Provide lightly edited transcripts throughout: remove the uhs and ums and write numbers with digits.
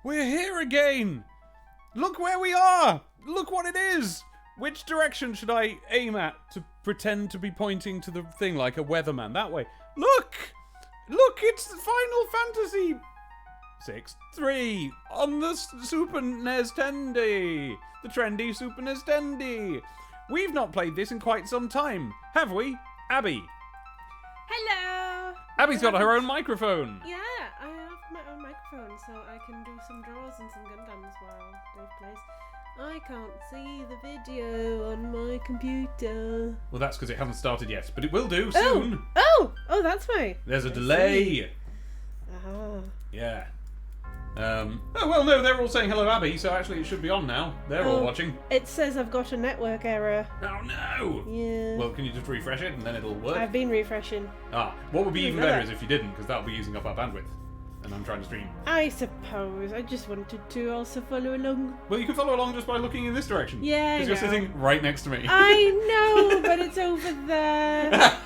We're here again! Look where we are! Look what it is! Which direction should I aim at to pretend to be pointing to the thing like a weatherman? That way. Look! Look, it's the Final Fantasy 6-3 on the Super NES Tendy! The trendy Super NES Tendy! We've not played this in quite some time, have we, Abby? Hello! Abby's got her own microphone! Yeah, I have my own microphone, so I can do some draws and some Gundams while Dave plays. I can't see the video on my computer. Well, that's because it hasn't started yet, but it will do soon. Oh, that's why. There's a delay. Ah. Yeah. Oh, well, no, they're all saying hello, Abby, so actually it should be on now. They're all watching. It says I've got a network error. Oh, no! Yeah. Well, can you just refresh it and then it'll work? I've been refreshing. What would be even Another. better is if you didn't, because that'll be using up our bandwidth. And I'm trying to stream. I suppose. I just wanted to also follow along. Well, you can follow along just by looking in this direction. Yeah, Because you're I know. sitting right next to me. I know, but it's over there.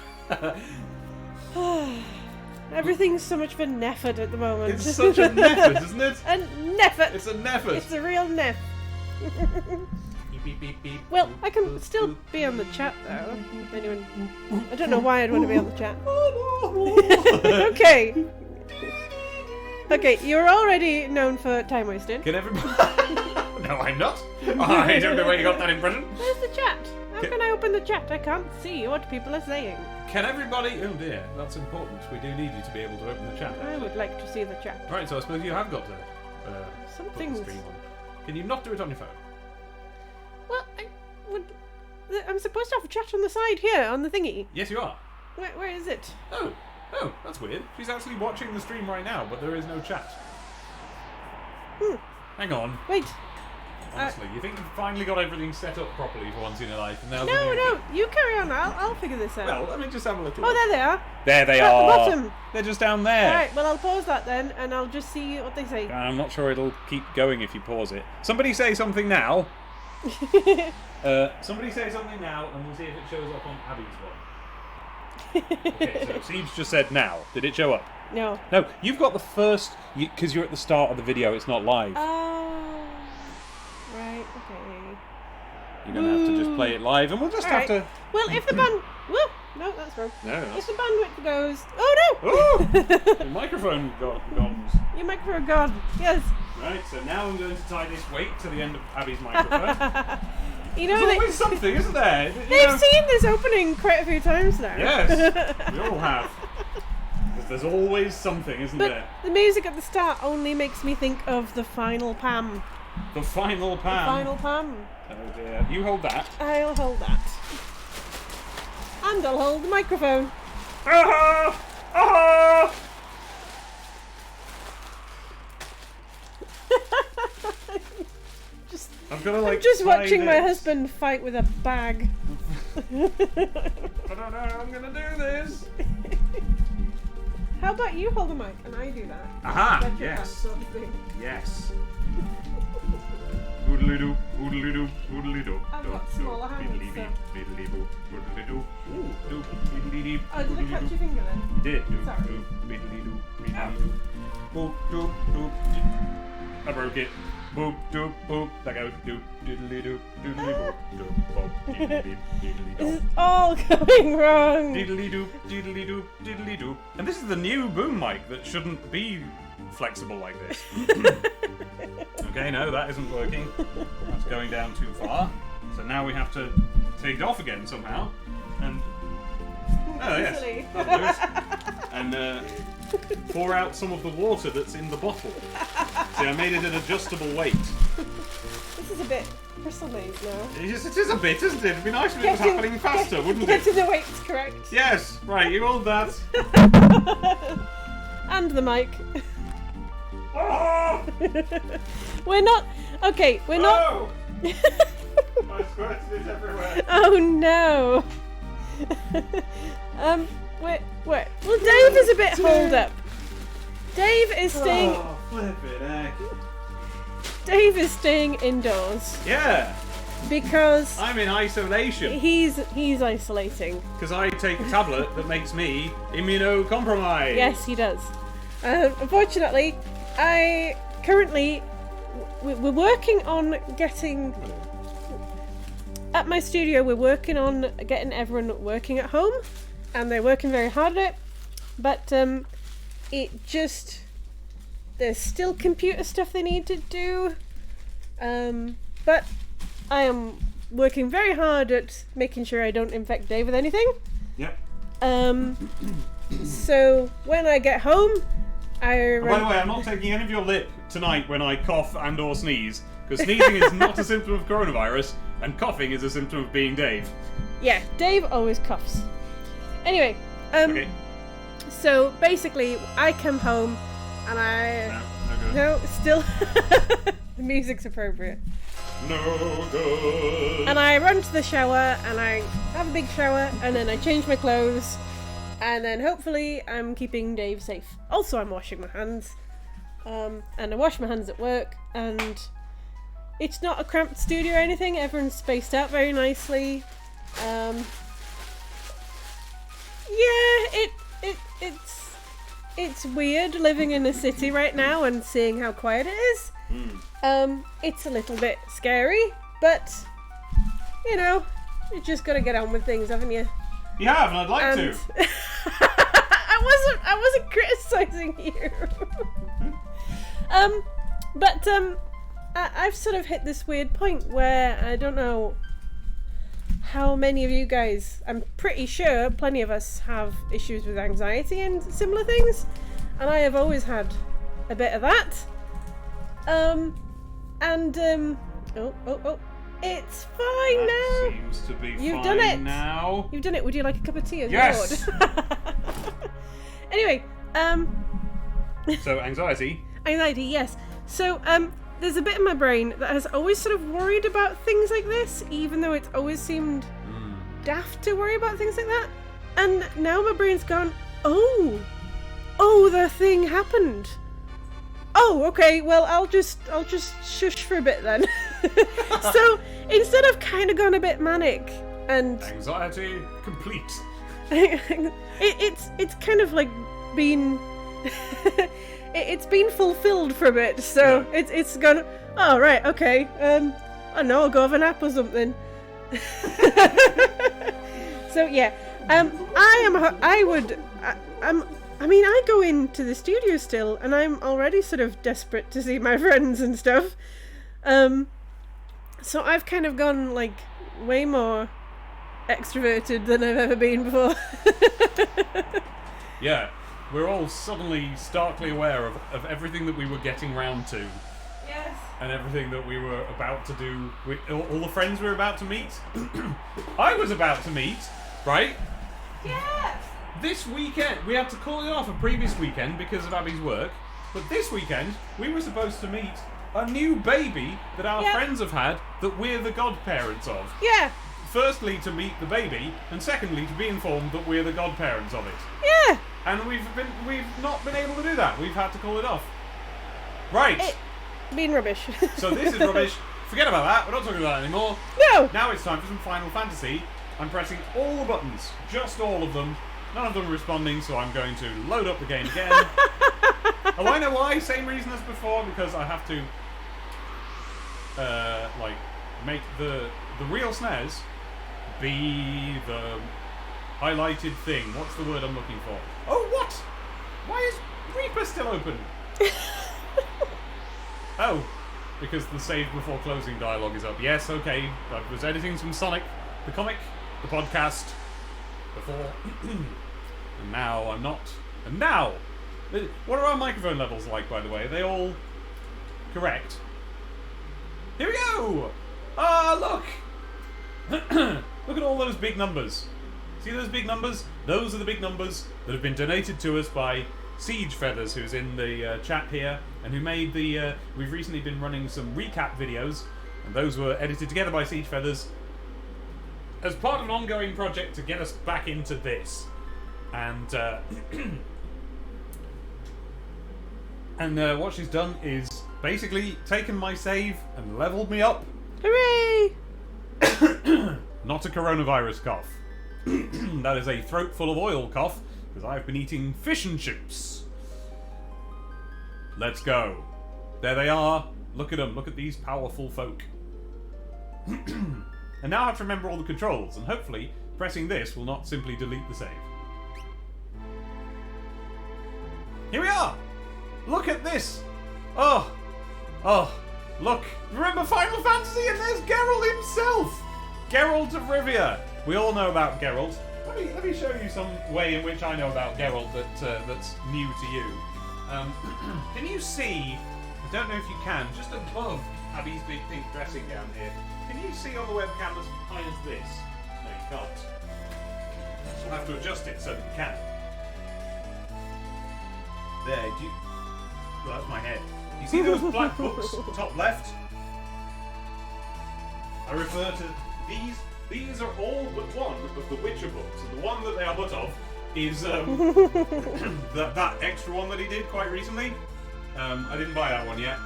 Everything's so much of an effort at the moment. It's such a neffert, isn't it? A neffert. It's a neffert. It's a real neff. Beep, beep, beep, beep. Well, I can still be on the chat though. If anyone, I don't know why I'd want to be on the chat. Okay. Okay, you're already known for time wasting. Can everybody... No, I'm not. I don't know where you got that impression. Where's the chat? How can I open the chat? I can't see what people are saying. Can everybody... Oh dear, that's important. We do need you to be able to open the chat. I would like to see the chat. Right, so I suppose you have got to Some put the things. stream on. Can you not do it on your phone? Well, I'm supposed to have a chat on the side here on the thingy. Yes, you are. Where is it? Oh, that's weird. She's actually watching the stream right now, but there is no chat. Hang on. Wait. Honestly, you think you've finally got everything set up properly for once in your life? And now No, you carry on. I'll figure this out. Well, let me just have a look. Oh, there they are. There they At are. the bottom. They're just down there. Alright, well, I'll pause that then, and I'll just see what they say. I'm not sure it'll keep going if you pause it. Somebody say something now. Somebody say something now, and we'll see if it shows up on Abby's one. Okay, so Siege just said now. Did it show up? No. No, you've got the first... Because you're at the start of the video, it's not live. Oh. Right, okay. You're going to have to just play it live, and we'll just have to... Well, if the band... Whoa! No, that's wrong. No, that's... If the bandwidth goes... Oh, no! Oh! The microphone gone. Your microphone gone. Yes. Right, so now I'm going to tie this weight to the end of Abby's microphone. You know, There's always something, isn't there? they've seen this opening quite a few times now. Yes, we all have. There's always something, isn't But there? the music at the start only makes me think of the final Pam. The final Pam. Final Pam. Oh dear. You hold that. I'll hold that. And I'll hold the microphone. Ah! Ah! I'm gonna I'm just tie watching my this. husband fight with a bag. I don't know how I'm gonna do this. How about you hold the mic and I do that? Aha! Like your hand Yes. sort of thing. Yes. Oodly-doo, oodly-doo, oodly-doo. I've got smaller hands, so- Biddly-boo, oodly-doo. Ooh, doo, biddly-dee, Oh, did I catch oodly-doo. your finger then? You did. Doo, Sorry. doo, biddly-doo, biddly-doo. Boop, doop, doop. I broke it. Boop, doop, boop. That goes doop, diddly-doo, diddly-boop, doop, boop, diddly-dee, This diddly-doo. is all going wrong. Diddly-doo, diddly-doo, diddly-doo. And this is the new boom mic that shouldn't be flexible like this. Okay, no, that isn't working. That's going down too far. So now we have to take it off again somehow. And... Oh, yes. Easily. That'll do it. And pour out some of the water that's in the bottle. See, I made it an adjustable weight. This is a bit crystal maze now. It is a bit, isn't it? It'd be nice if it was happening faster, wouldn't it? Getting the weights correct. Yes, right, you hold that. And the mic. Oh! We're not... Okay, we're not... Oh! I squirted it everywhere. Oh no. Wait. Well, Dave is a bit holed up. Dave is staying... Oh, flip it, eh? Dave is staying indoors Yeah, because I'm in isolation he's isolating. because I take a tablet that makes me immunocompromised. Yes, he does. Unfortunately, I currently we're working on getting at my studio. We're working on getting everyone working at home, and they're working very hard at it. But there's still computer stuff they need to do. But I am working very hard at making sure I don't infect Dave with anything. Yep. So when I get home, By the way, I'm not taking any of your lip tonight when I cough and or sneeze, because sneezing is not a symptom of coronavirus, and coughing is a symptom of being Dave. Yeah, Dave always coughs. Anyway, Okay. so basically, I come home and No good. no, still the music's appropriate. No good. And I run to the shower and I have a big shower and then I change my clothes. And then hopefully I'm keeping Dave safe. Also, I'm washing my hands. And I wash my hands at work. And it's not a cramped studio or anything. Everyone's spaced out very nicely. It's weird living in a city right now and seeing how quiet it is. It's a little bit scary, but you know, you just gotta get on with things, haven't you? You have, and I'd like to. I wasn't criticizing you. I've sort of hit this weird point where I don't know how many of you guys, I'm pretty sure plenty of us have issues with anxiety and similar things, and I have always had a bit of that. It's fine now. Seems to be You've fine done it. now. You've done it. Would you like a cup of tea as Yes. well? Anyway, So anxiety. anxiety, yes. So, there's a bit in my brain that has always sort of worried about things like this, even though it's always seemed daft to worry about things like that. And now my brain's gone, oh, the thing happened. Oh, okay, well, I'll just shush for a bit then. So, instead of kind of gone a bit manic and Anxiety complete. it's kind of like been it's been fulfilled for a bit, so Yeah. it's gone. Oh right, okay. I don't know, I'll go have a nap or something. So yeah, I go into the studio still, and I'm already sort of desperate to see my friends and stuff. So I've kind of gone like way more extroverted than I've ever been before. Yeah, we're all suddenly starkly aware of everything that we were getting round to, Yes. and everything that we were about to do. All the friends we were about to meet. I was about to meet, right? Yes. This weekend, we had to call it off a previous weekend because of Abby's work, but this weekend we were supposed to meet a new baby that our Yep. friends have had that we're the godparents of. Yeah. Firstly, to meet the baby, and secondly, to be informed that we're the godparents of it. Yeah. And we've not been able to do that. We've had to call it off. Right. Being rubbish. So this is rubbish. Forget about that. We're not talking about that anymore. No. Now it's time for some Final Fantasy. I'm pressing all the buttons, just all of them. None of them are responding, so I'm going to load up the game again. Oh, I know why. Same reason as before, because I have to, make the real SNES be the highlighted thing. What's the word I'm looking for? Oh, what? Why is Reaper still open? Oh, because the save before closing dialogue is up. Yes, okay. I was editing some Sonic, the comic, the podcast, before. And now I'm not. And now! What are our microphone levels like, by the way? Are they all correct? Here we go! Ah, look! Look at all those big numbers. See those big numbers? Those are the big numbers that have been donated to us by Siege Feathers, who's in the chat here, and who made the... we've recently been running some recap videos, and those were edited together by Siege Feathers as part of an ongoing project to get us back into this. And what she's done is basically taken my save and leveled me up. Hooray! Not a coronavirus cough. That is a throat full of oil cough, because I've been eating fish and chips. Let's go. There they are. Look at them. Look at these powerful folk. And now I have to remember all the controls, and hopefully pressing this will not simply delete the save. Here we are! Look at this! Oh! Look! Remember Final Fantasy? And there's Geralt himself! Geralt of Rivia! We all know about Geralt. Let me show you some way in which I know about Geralt that's new to you. Can you see, I don't know if you can, just above Abby's big pink dressing gown here, can you see on the webcam as high as this? No, you can't. We'll have to adjust it so that you can. There, do you... Well, that's my head. You see those black books, top left? I refer to these. These are all but one of the Witcher books, and the one that they are but of is that extra one that he did quite recently. I didn't buy that one yet.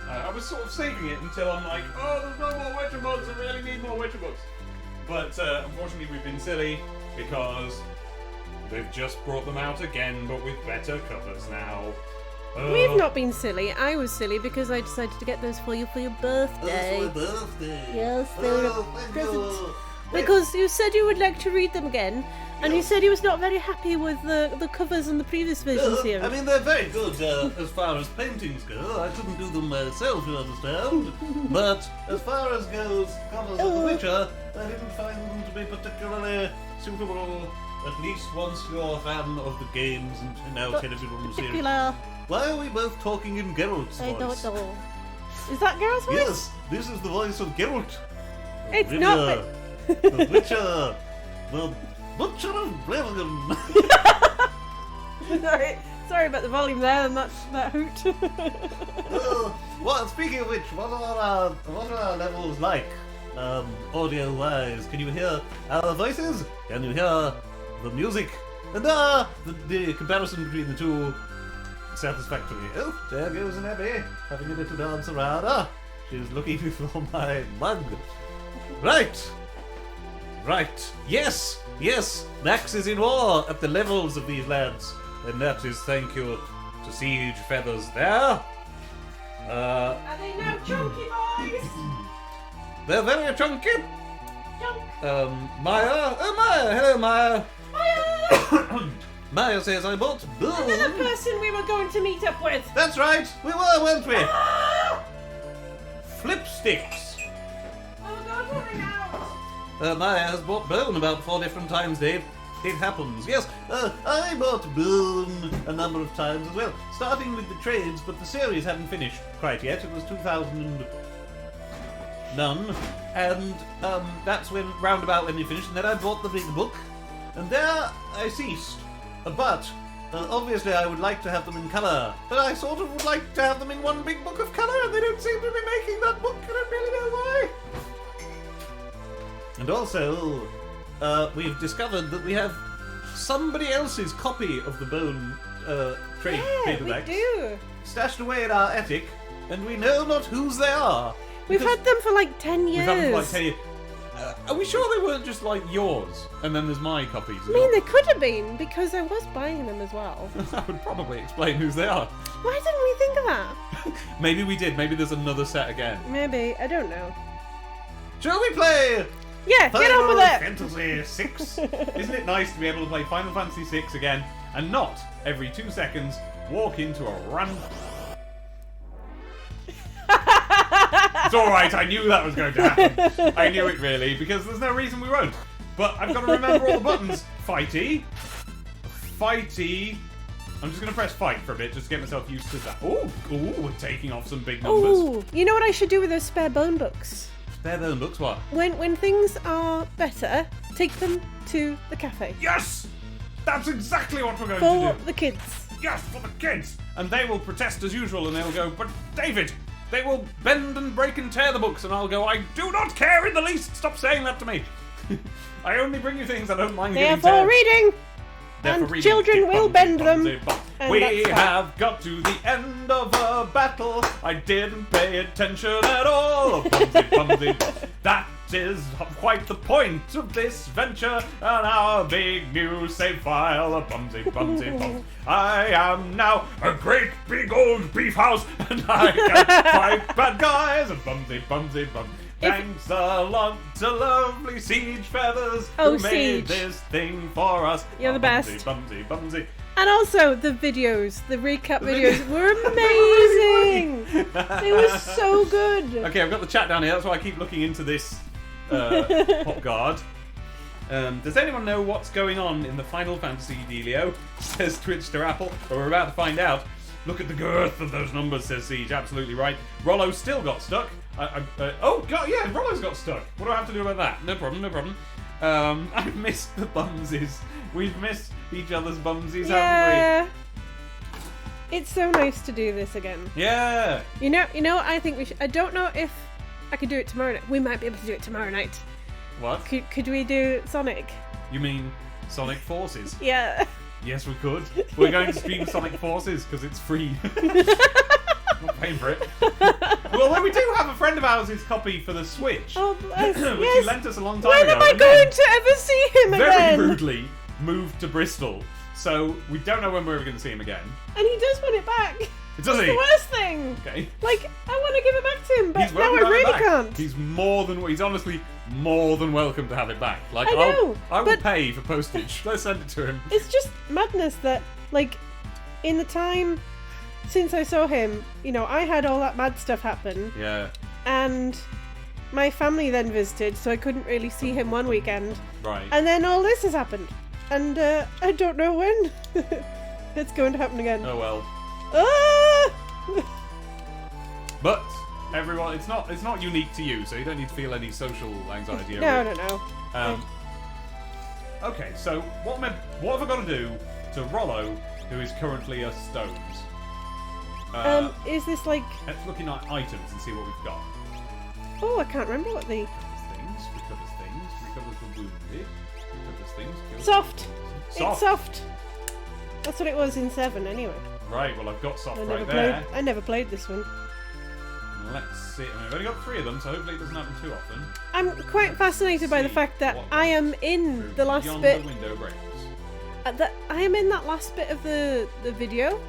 I was sort of saving it until I'm like, oh, there's no more Witcher books, I really need more Witcher books. But unfortunately we've been silly because they've just brought them out again, but with better covers now. We've not been silly. I was silly because I decided to get those for you for your birthday. Oh, it's my birthday. Yes, they were Oh, a thank present. you. Because you said you would like to read them again, and you said you was not very happy with the covers in the previous versions here. I mean, they're very good as far as paintings go. I couldn't do them myself, you understand. But as far as goes covers of The Witcher, I didn't find them to be particularly suitable. At least once you're a fan of the games and now television series. particular. Why are we both talking in Geralt's I voice? don't know. Is that Gareth's voice? Yes, this is the voice of Geralt. It's The not. Witcher. The Witcher. The Butcher of Bremen. Sorry about the volume there and that hoot. Well, speaking of which, what are our levels like? Audio-wise, can you hear our voices? Can you hear the music? And the comparison between the two satisfactory. Oh, there goes an Abby, having a little dance around. She's looking for my mug. Right. Yes, Max is in war at the levels of these lads. And that is thank you to Siege Feathers there. Are they now chunky boys? They're very chunky. Chunk. Maya. Oh, Maya. Hello, Maya. Hiya! Maya says I bought Another Boom. person we were going to meet up with. That's right. We were, weren't we? Ah! Flipsticks. Oh God, coming out. Maya has bought Bone about 4 different times, Dave. It happens. Yes, I bought Bone a number of times as well. Starting with the trades, but the series hadn't finished quite yet. It was 2000 and none. And that's when roundabout when they finished. And then I bought the big book. And there I ceased. But obviously I would like to have them in colour. But I sort of would like to have them in one big book of colour, and they don't seem to be making that book. I don't really know why. And also, we've discovered that we have somebody else's copy of the Bone trade paperbacks we do. stashed away in our attic, and we know not whose they are. We've Because had them for like 10 years. We've had them for like 10 years. Are we sure they weren't just like yours? And then there's my copies. I mean, they could have been, because I was buying them as well. That would probably explain whose they are. Why didn't we think of that? Maybe we did. Maybe there's another set again. Maybe, I don't know. Shall we play Yeah, get on with it! Fantasy 6? Isn't it nice to be able to play Final Fantasy VI again and not every 2 seconds walk into a random... It's alright, I knew that was going to happen. I knew it really, because there's no reason we won't. But I've got to remember all the buttons. Fighty. Fighty. I'm just going to press fight for a bit, just to get myself used to that. Ooh, we're taking off some big numbers. Ooh, you know what I should do with those spare bone books? Spare bone books, what? When things are better, take them to the cafe. Yes! That's exactly what we're going For to do. the kids. Yes, for the kids! And they will protest as usual, and they'll go, but David, they will bend and break and tear the books, and I'll go, I do not care in the least! Stop saying that to me! I only bring you things I don't mind They getting are for teared. reading! They're and for reading. children Skip will bum, bend zip bum, them, zip bum. and We that's fine. have got to the end of a battle. I didn't pay attention at all. Bum, zip, bum, zip. That is quite the point of this venture, and our big new save file, a bumsy bums. I am now a great big old beef house, and I can fight bad guys, a bumsy bum. Thanks a lot to lovely Siege Feathers Oh, who made Siege. this thing for us. You're the best. Bumsy. And also the videos, the recap videos were amazing. They were so good. Okay, I've got the chat down here. That's why I keep looking into this hot guard. Does anyone know what's going on in the Final Fantasy dealio? Says Twitchster Apple. Well, we're about to find out. Look at the girth of those numbers, says Siege. Absolutely right. Rollo still got stuck. Oh, God, yeah, Rollo's got stuck. What do I have to do about that? No problem. I've missed the bumsies. We've missed each other's bumsies, haven't It's so nice to do this again. we? Yeah. You know, I think we should. I don't know if I could do it tomorrow night. We might be able to do it tomorrow night. What? Could we do Sonic? You mean Sonic Forces? Yeah. Yes, we could. We're going to stream Sonic Forces because it's free. Not paying for it. Well, we do have a friend of ours' copy for the Switch, Oh, bless. which Yes. he lent us a long time When ago. am I and then going to ever see him very again? rudely moved to Bristol, so we don't know when we're ever going to see him again. And he does want it back. Does The he? worst thing. Okay. Like, I want to give it back to him, but He's now welcome I to have it really back. can't. He's honestly more than welcome to have it back. Like, I know, I will but- pay for postage. Let's send it to him. It's just madness that, like, in the time since I saw him, I had all that bad stuff happen, Yeah. and my family then visited, so I couldn't really see him one weekend, Right. and then all this has happened, and I don't know when it's going to happen again. Oh well. Ah! But everyone, it's not unique to you, so you don't need to feel any social anxiety over it. No. Okay, so what have I got to do to Rollo, who is currently a stones? Is this like? Let's look in our items and see what we've got. Oh, I can't remember what the Recovers the wounded, recovers things, kills soft. Soft. It's soft. That's what it was in 7, anyway. Right, well I've got soft I right there. never played this one. Let's see. I mean, I've only got 3 of them, so hopefully it doesn't happen too often. I'm quite fascinated by the See fact that what I am in Through the last beyond bit. The window breaks. I am in that last bit of the video.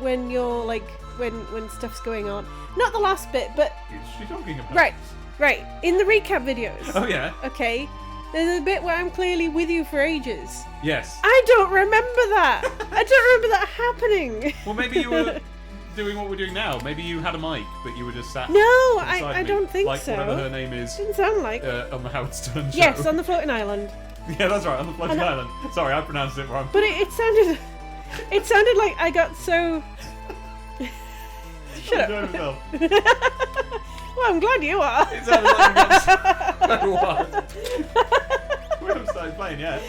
When you're like when stuff's going on. Not the last bit, but Is she talking about? right. In the recap videos. Oh yeah. Okay. There's a bit where I'm clearly with you for ages. Yes. I don't remember that. I don't remember that happening. Well, maybe you were doing what we're doing now. Maybe you had a mic, but you were just sat. No, beside I me, don't think like so. whatever her name is Didn't sound like. on the Howard Stern show. Yes, on the floating island. Yeah, that's right, on the floating And I- island. Sorry, I pronounced it wrong. But it sounded. It sounded like I got so. Shut up. Enjoy myself. Well, I'm glad you are. It sounded like I got so hard. We haven't started playing yet.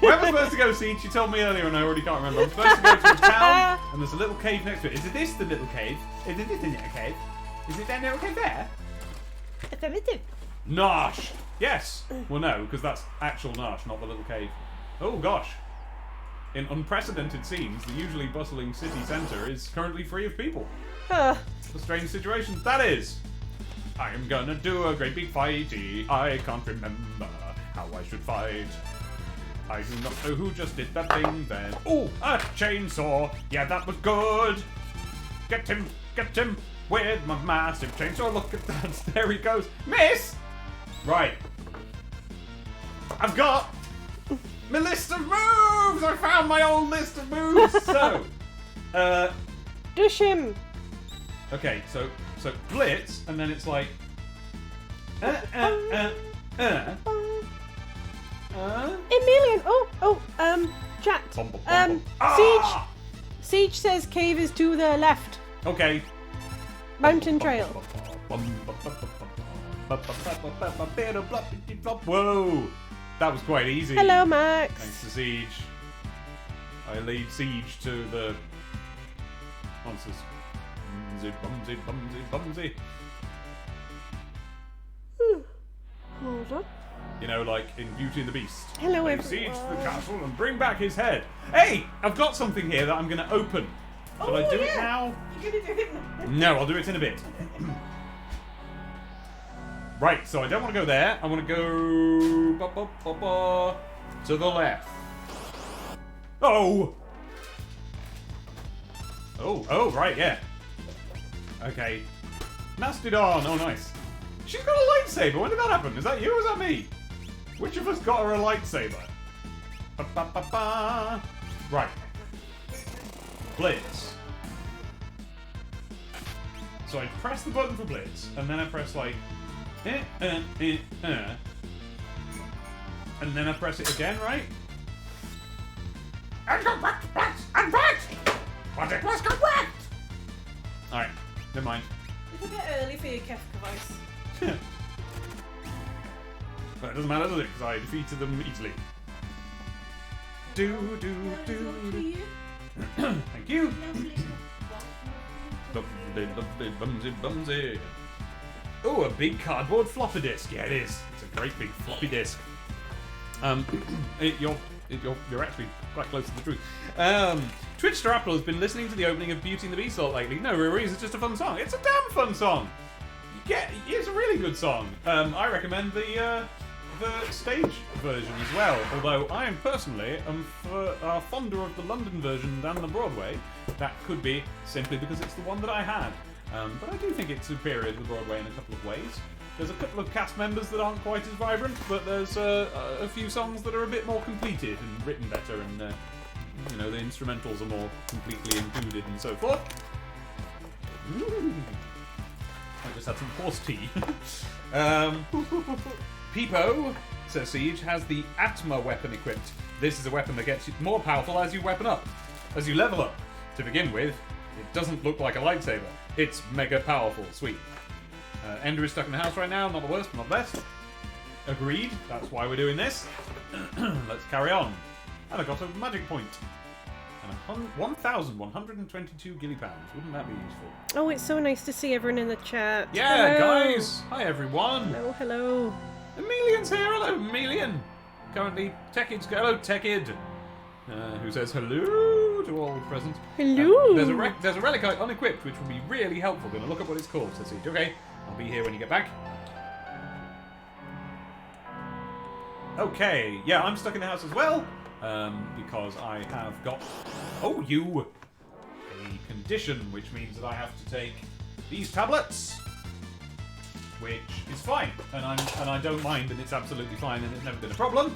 Where am I supposed to go, Siege? You told me earlier and I already can't remember. I'm supposed to go to a town and there's a little cave next to it. Is it this the little cave? Is it this the little cave? Is it that little cave there? Affirmative. Nosh! Yes! Well, no, because that's actual Nosh, not the little cave. Oh, gosh. In unprecedented scenes, the usually bustling city centre is currently free of people. Ah, A strange situation that is. I am gonna do a great big fighty. I can't remember how I should fight. I do not know who just did that thing then. Oh, a chainsaw. Yeah, that was good. Get him with my massive chainsaw. Look at that. There he goes. Miss! Right. I've got my list of moves. I found my old list of moves. So, dush him. okay, so blitz, and then it's like Emilian. Chat. Bum, bum, bum, bum. Siege. Ah! Siege says cave is to the left. Okay. Mountain trail. Whoa, that was quite easy. Hello, Max. Thanks to Siege. I lead Siege to the monsters. Bumsy. Hold on. You know, like in Beauty and the Beast. Hello, Lay everyone. siege to the castle and bring back his head. Hey, I've got something here that I'm going to open. Shall I do it now? You're gonna do it now. No, I'll do it in a bit. Right, so I don't want to go there. I want to go to the left. Oh! Oh, right, yeah. Okay. Mastodon, oh nice. She's got a lightsaber, when did that happen? Is that you or is that me? Which of us got her a lightsaber? Ba-ba-ba-ba. Right. Blitz. So I press the button for Blitz, and then I press like... and then I press it again, right? And correct, and right! But it was correct! Alright, never mind. It's a bit early for your Kefka voice. But it doesn't matter, does it? Because I defeated them easily. Do. Thank you. Lovely, bumsy. Oh, a big cardboard floppy disk. Yeah, it is. It's a great big floppy disk. You're actually quite close to the truth. Twitch Star Apple has been listening to the opening of Beauty and the Beast a lot lately. No real reason, it's just a fun song. It's a damn fun song. It's a really good song. I recommend the stage version as well. Although I am personally fonder of the London version than the Broadway. That could be simply because it's the one that I had. But I do think it's superior to the Broadway in a couple of ways. There's a couple of cast members that aren't quite as vibrant, but there's a few songs that are a bit more completed and written better, and the instrumentals are more completely included and so forth. Ooh. I just had some horse tea. Peepo, says Siege, has the Atma weapon equipped. This is a weapon that gets more powerful as you weapon up. As you level up. To begin with, it doesn't look like a lightsaber. It's mega powerful. Sweet. Ender is stuck in the house right now. Not the worst, but not the best. Agreed. That's why we're doing this. Let's carry on. And I got a magic point. And 1,122 gillipounds. Wouldn't that be useful? Oh, it's so nice to see everyone in the chat. Yeah, Hello. guys. Hi, everyone. Hello. Emilian's here. Hello, Emilian. Currently, Techid's... Hello, Techid. Who says hello to all present. Hello. There's a relic unequipped, which would be really helpful. Gonna look up what it's called, says Siege. Okay, I'll be here when you get back. Okay, yeah, I'm stuck in the house as well, because I have got a condition, which means that I have to take these tablets, which is fine, and I don't mind, and it's absolutely fine, and it's never been a problem.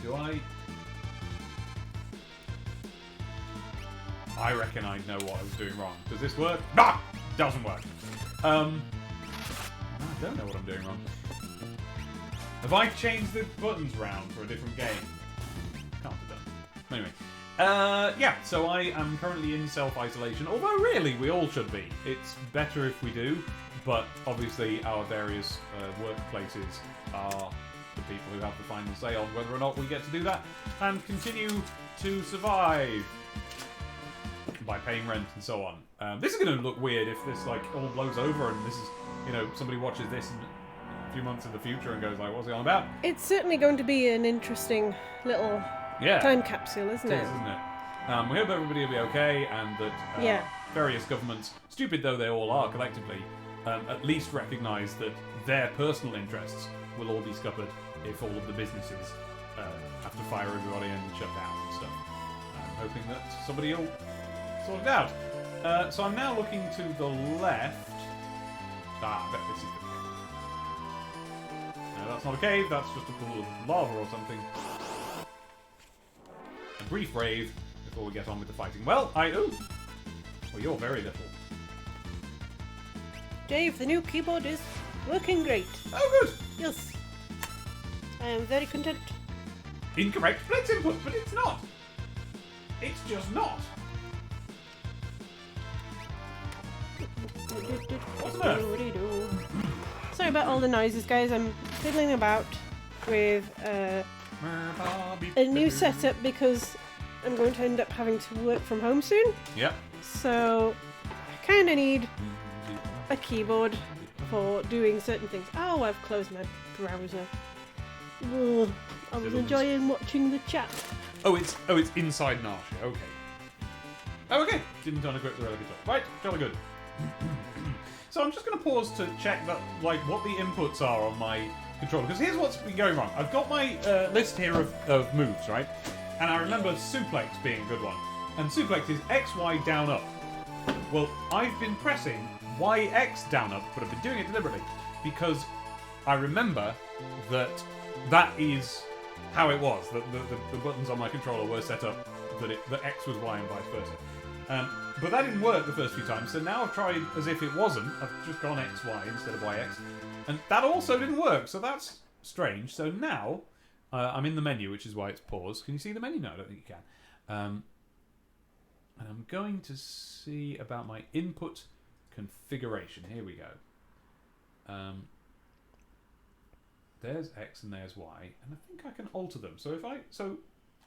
Do I reckon I know what I was doing wrong. Does this work? Nah! Doesn't work. I don't know what I'm doing wrong. Have I changed the buttons round for a different game? Can't have done. Anyway. Yeah, so I am currently in self-isolation, although really we all should be. It's better if we do, but obviously our various workplaces are the people who have the final say on whether or not we get to do that and continue to survive by paying rent and so on. This is going to look weird if this all blows over and this is, somebody watches this in a few months in the future and goes like, what's it on about? It's certainly going to be an interesting little time capsule, isn't it? Isn't it? We hope everybody will be okay and that various governments, stupid though they all are collectively, at least recognise that their personal interests will all be scuppered if all of the businesses have to fire everybody and shut down and stuff. I'm hoping that somebody will sort it out. So I'm now looking to the left. I bet this is the cave. No, that's not a cave, that's just a pool of lava or something. A brief rave before we get on with the fighting. Well, well, you're very little. Dave, the new keyboard is working great. Oh, good! Yes. I am very content. Incorrect blitz input, but it's not. It's just not. What's that? Sorry about all the noises, guys. I'm fiddling about with a new setup because I'm going to end up having to work from home soon. Yep. So I kind of need a keyboard for doing certain things. Oh, I've closed my browser. Ugh, I was enjoying watching the chat. Oh, it's inside Narsha. Okay. Oh, okay. Didn't unequip the relic at all. Right, jolly good. So I'm just going to pause to check that, like, what the inputs are on my controller. Because here's what's been going wrong. I've got my list here of moves, right? And I remember suplex being a good one. And suplex is X, Y, down, up. Well, I've been pressing Y, X, down, up, but I've been doing it deliberately. Because I remember that is how it was. That the buttons on my controller were set up that X was Y and vice versa. But that didn't work the first few times, so now I've tried as if it wasn't. I've just gone X, Y instead of Y, X. And that also didn't work, so that's strange. So now, I'm in the menu, which is why it's paused. Can you see the menu? No, I don't think you can. And I'm going to see about my input configuration. Here we go. There's X and there's Y, and I think I can alter them. So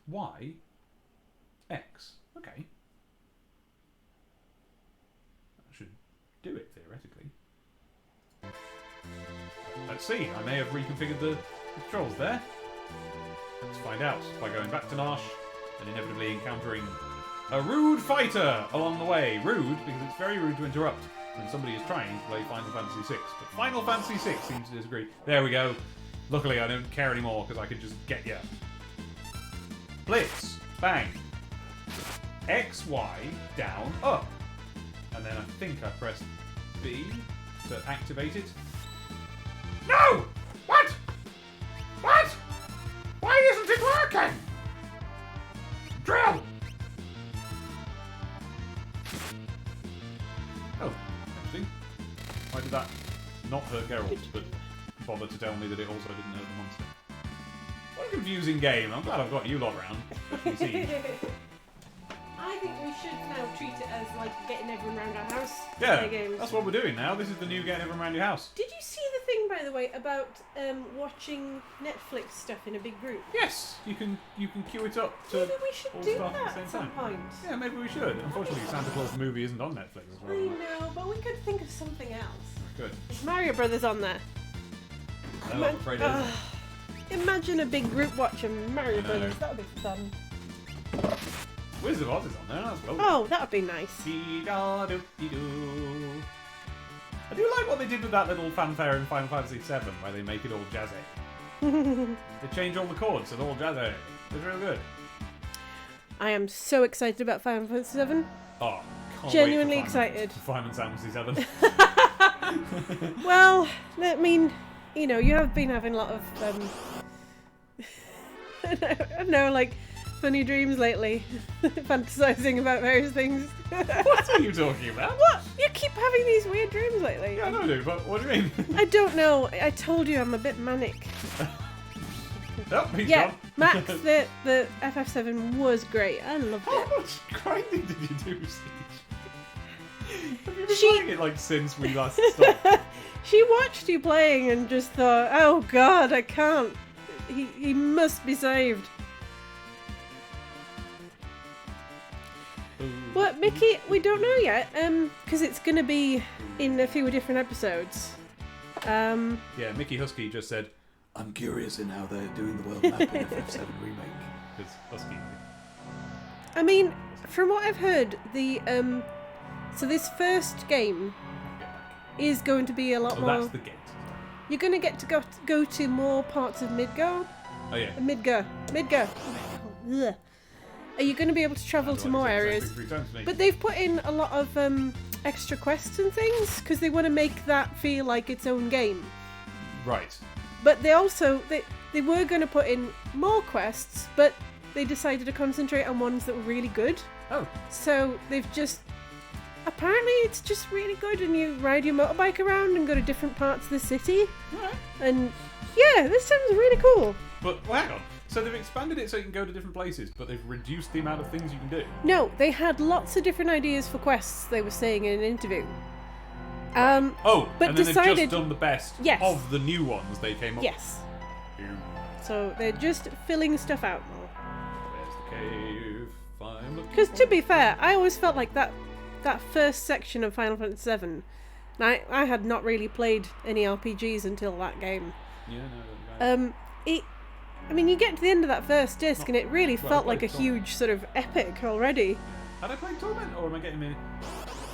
Y, X. Okay. That should do it theoretically. Let's see. I may have reconfigured the controls there. Let's find out by going back to Nash and inevitably encountering a rude fighter along the way. Rude because it's very rude to interrupt when somebody is trying to play Final Fantasy VI. But Final Fantasy VI seems to disagree. There we go. Luckily, I don't care anymore because I can just get you. Blitz. Bang. X, Y, down, up. And then I think I pressed B to activate it. No! What? What? Why isn't it working? Drill! Oh, interesting. Why did that not hurt Geralt, but bother to tell me that it also didn't hurt the monster? What a confusing game. I'm glad I've got you lot around. I think we should now treat it as like getting everyone around our house. to Yeah, play games. that's what we're doing now. This is the new getting everyone around your house. Did you see the thing, by the way, about watching Netflix stuff in a big group? Yes, you can queue it up to Maybe we should all do stuff that at the same at some time. point. Yeah, maybe we should. Unfortunately, Santa Claus the movie isn't on Netflix as I well. know, but we could think of something else. Good. Is Mario Brothers on there? No, I'm afraid it isn't. Imagine a big group watching Mario I know. Brothers. That would be fun. Wizard of Oz is on there as well. Oh, that would be nice. Dee-da-do-dee-doo. I do like what they did with that little fanfare in Final Fantasy VII, where they make it all jazzy. They change all the chords, so they're all jazzy. It's really good. I am so excited about Final Fantasy VII. Oh, can't Genuinely wait for excited. Final Fantasy VII. Well, I mean, you know, you have been having a lot of, I don't know, like, funny dreams lately. Fantasizing about various things. What are you talking about? What? You keep having these weird dreams lately. Yeah, I know, dude, but what do you mean? I don't know. I told you I'm a bit manic. Oh, he's Yeah, gone. Max, the FF7 was great. I loved How it. much grinding did you do, Siege? Have you been She- playing it like since we last stopped? She watched you playing and just thought, oh god, I can't. He must be saved. But Mickey, we don't know yet, because it's going to be in a few different episodes. Yeah, Mickey Husky just said, I'm curious in how they're doing the world map in FF7 Remake. Because Husky. I mean, from what I've heard, so this first game is going to be a lot Oh, more. that's the gate. You're going to get to go to more parts of Midgar. Oh, yeah. Midgar. Ugh. Are you going to be able to travel to more areas? But they've put in a lot of extra quests and things because they want to make that feel like its own game. Right. But they also they were going to put in more quests, but they decided to concentrate on ones that were really good. Oh. So they've just apparently it's just really good, and you ride your motorbike around and go to different parts of the city. Alright. And yeah, this sounds really cool. But well, hang on. So they've expanded it so you can go to different places, but they've reduced the amount of things you can do. No, they had lots of different ideas for quests, they were saying in an interview. Oh, but and then they've decided- just done the best Yes. of the new ones they came up Yes. with. So they're just filling stuff out more. Where's the cave? I'm looking Because for to it. be fair, I always felt like that first section of Final Fantasy VII, and I had not really played any RPGs until that game. Yeah, no, I mean, you get to the end of that first disc, and it really Well, felt I like a played Torment. huge sort of epic already. Had I played Torment, or am I getting me?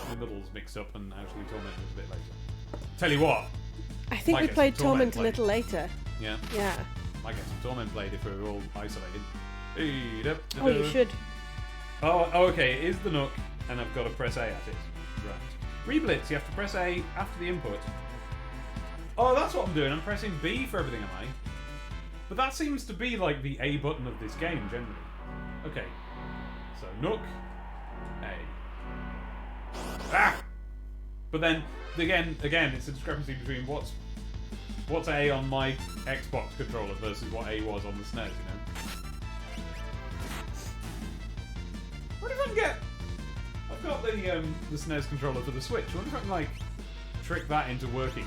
my middles mixed up and actually Torment was a bit later. Tell you what. I think Might we get played some Torment Torment a little later. Yeah. Yeah. Might get some Torment played if we're all isolated. Hey, da, da, Oh, da. you should. Oh, okay. It is the Nook, and I've got to press A at it. Right. Reblitz, you have to press A after the input. Oh, that's what I'm doing. I'm pressing B for everything, am I? But that seems to be like the A button of this game, generally. Okay. So, Nook, A. Ah! But then, again, it's a discrepancy between what's A on my Xbox controller versus what A was on the SNES, you know? What if I can get... I've got the SNES controller for the Switch. I wonder if I can, like, trick that into working.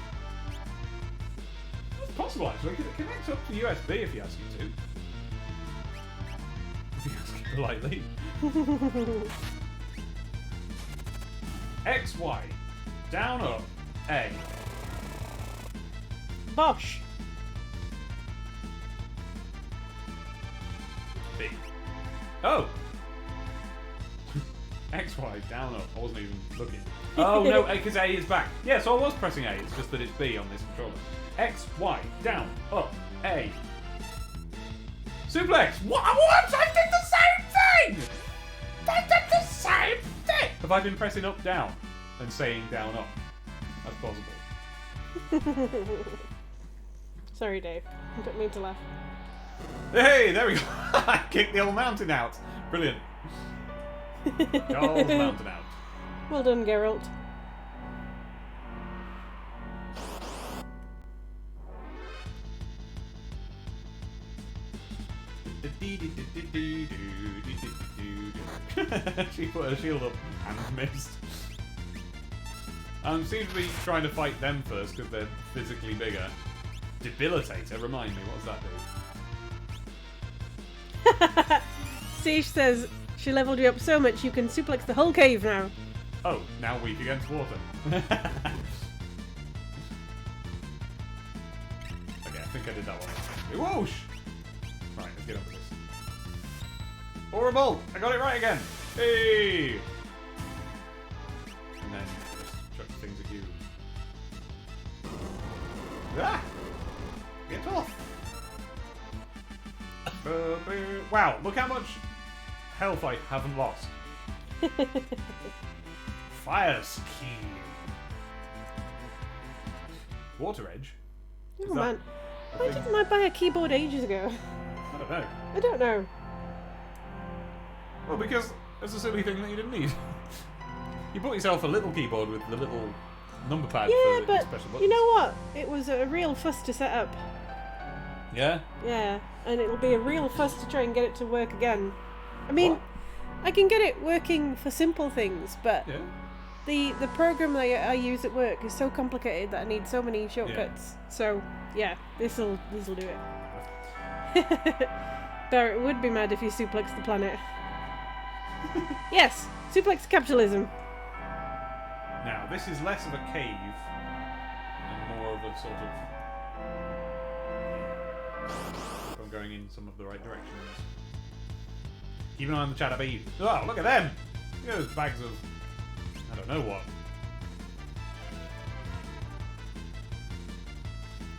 It's possible, actually. It connects up to USB if you ask you to. If you ask it politely. X, Y. Down, up. A. Bosh. B. Oh! X, Y, down, up. I wasn't even looking. Oh, no, because A is back. Yeah, so I was pressing A. It's just that it's B on this controller. X, Y, down, up, A. Suplex! What? I did the same thing! I did the same thing! Have I been pressing up, down, and saying down, up? That's possible. Sorry, Dave. I don't mean to laugh. Hey, there we go. I kicked the old mountain out. Brilliant. Charles Mountain out. Well done, Geralt. She put her shield up and missed. Seems to be trying to fight them first because they're physically bigger. Debilitator, remind me, what does that do? Siege says she leveled you up so much you can suplex the whole cave now. Oh, now weak against water. Okay, I think I did that one. Whoosh! Right, let's get on with this. Horrible! I got it right again! Hey! And then just chuck things at you. Ah! Get off! Wow, look how much health I haven't lost. Fire scheme. Water Edge? Oh Is that man, a why thing? didn't I buy a keyboard ages ago? I don't know. I don't know. Well, because it's a silly thing that you didn't need. You bought yourself a little keyboard with the little number pad Yeah, for but special buttons. you know what? It was a real fuss to set up. Yeah? Yeah, and it'll be a real fuss to try and get it to work again. I mean, What? I can get it working for simple things, but Yeah. the program that I use at work is so complicated that I need so many shortcuts. So yeah, this'll do it. Barrett would be mad if you suplexed the planet. Yes, suplex capitalism. Now, this is less of a cave and more of a sort of... if I'm going in some of the right directions. Keep an eye on the chat, Abby. Oh, look at them! Look at those bags of... I don't know what.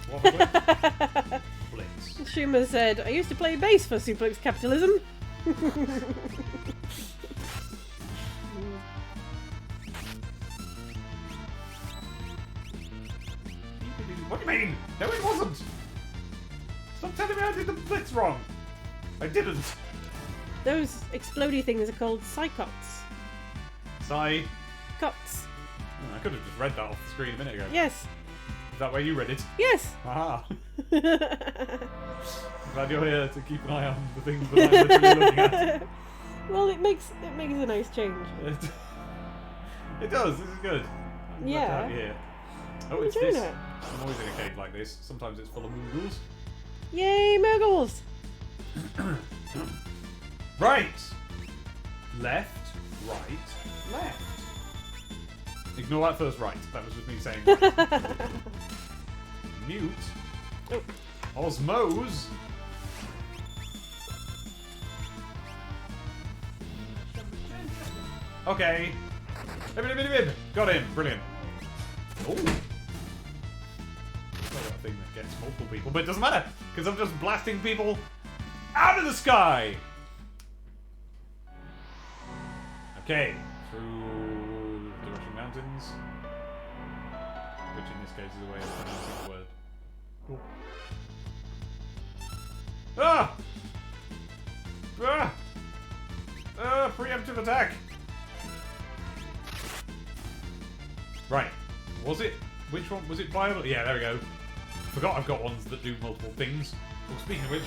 What was it? Blitz. Schumer said, I used to play bass for suplex capitalism. What do you mean? No, it wasn't! Stop telling me I did the blitz wrong! I didn't! Those explodey things are called psychots. Sigh. Cots. I could have just read that off the screen a minute ago. Yes. Is that where you read it? Yes. Aha! I'm glad you're here to keep an eye on the things that I'm literally looking at. Well, it makes a nice change. It does, this is good. I'm glad to Yeah. have you here. Oh, I'm it's enjoying this. it. I'm always in a cave like this. Sometimes it's full of moogles. Yay, Muggles! Right! Left, right, left. Ignore that first right. That was just me saying right. Mute. Oh. Osmose. Okay. Got him. Brilliant. Oh. I've got a thing that gets multiple people, but it doesn't matter because I'm just blasting people out of the sky. Okay, through the Russian mountains, which in this case is a way of pronouncing the word. Oh. Ah! Ah! Preemptive attack! Right. Was it? Which one? Was it viable? Yeah, there we go. Forgot I've got ones that do multiple things. Well, speaking of which...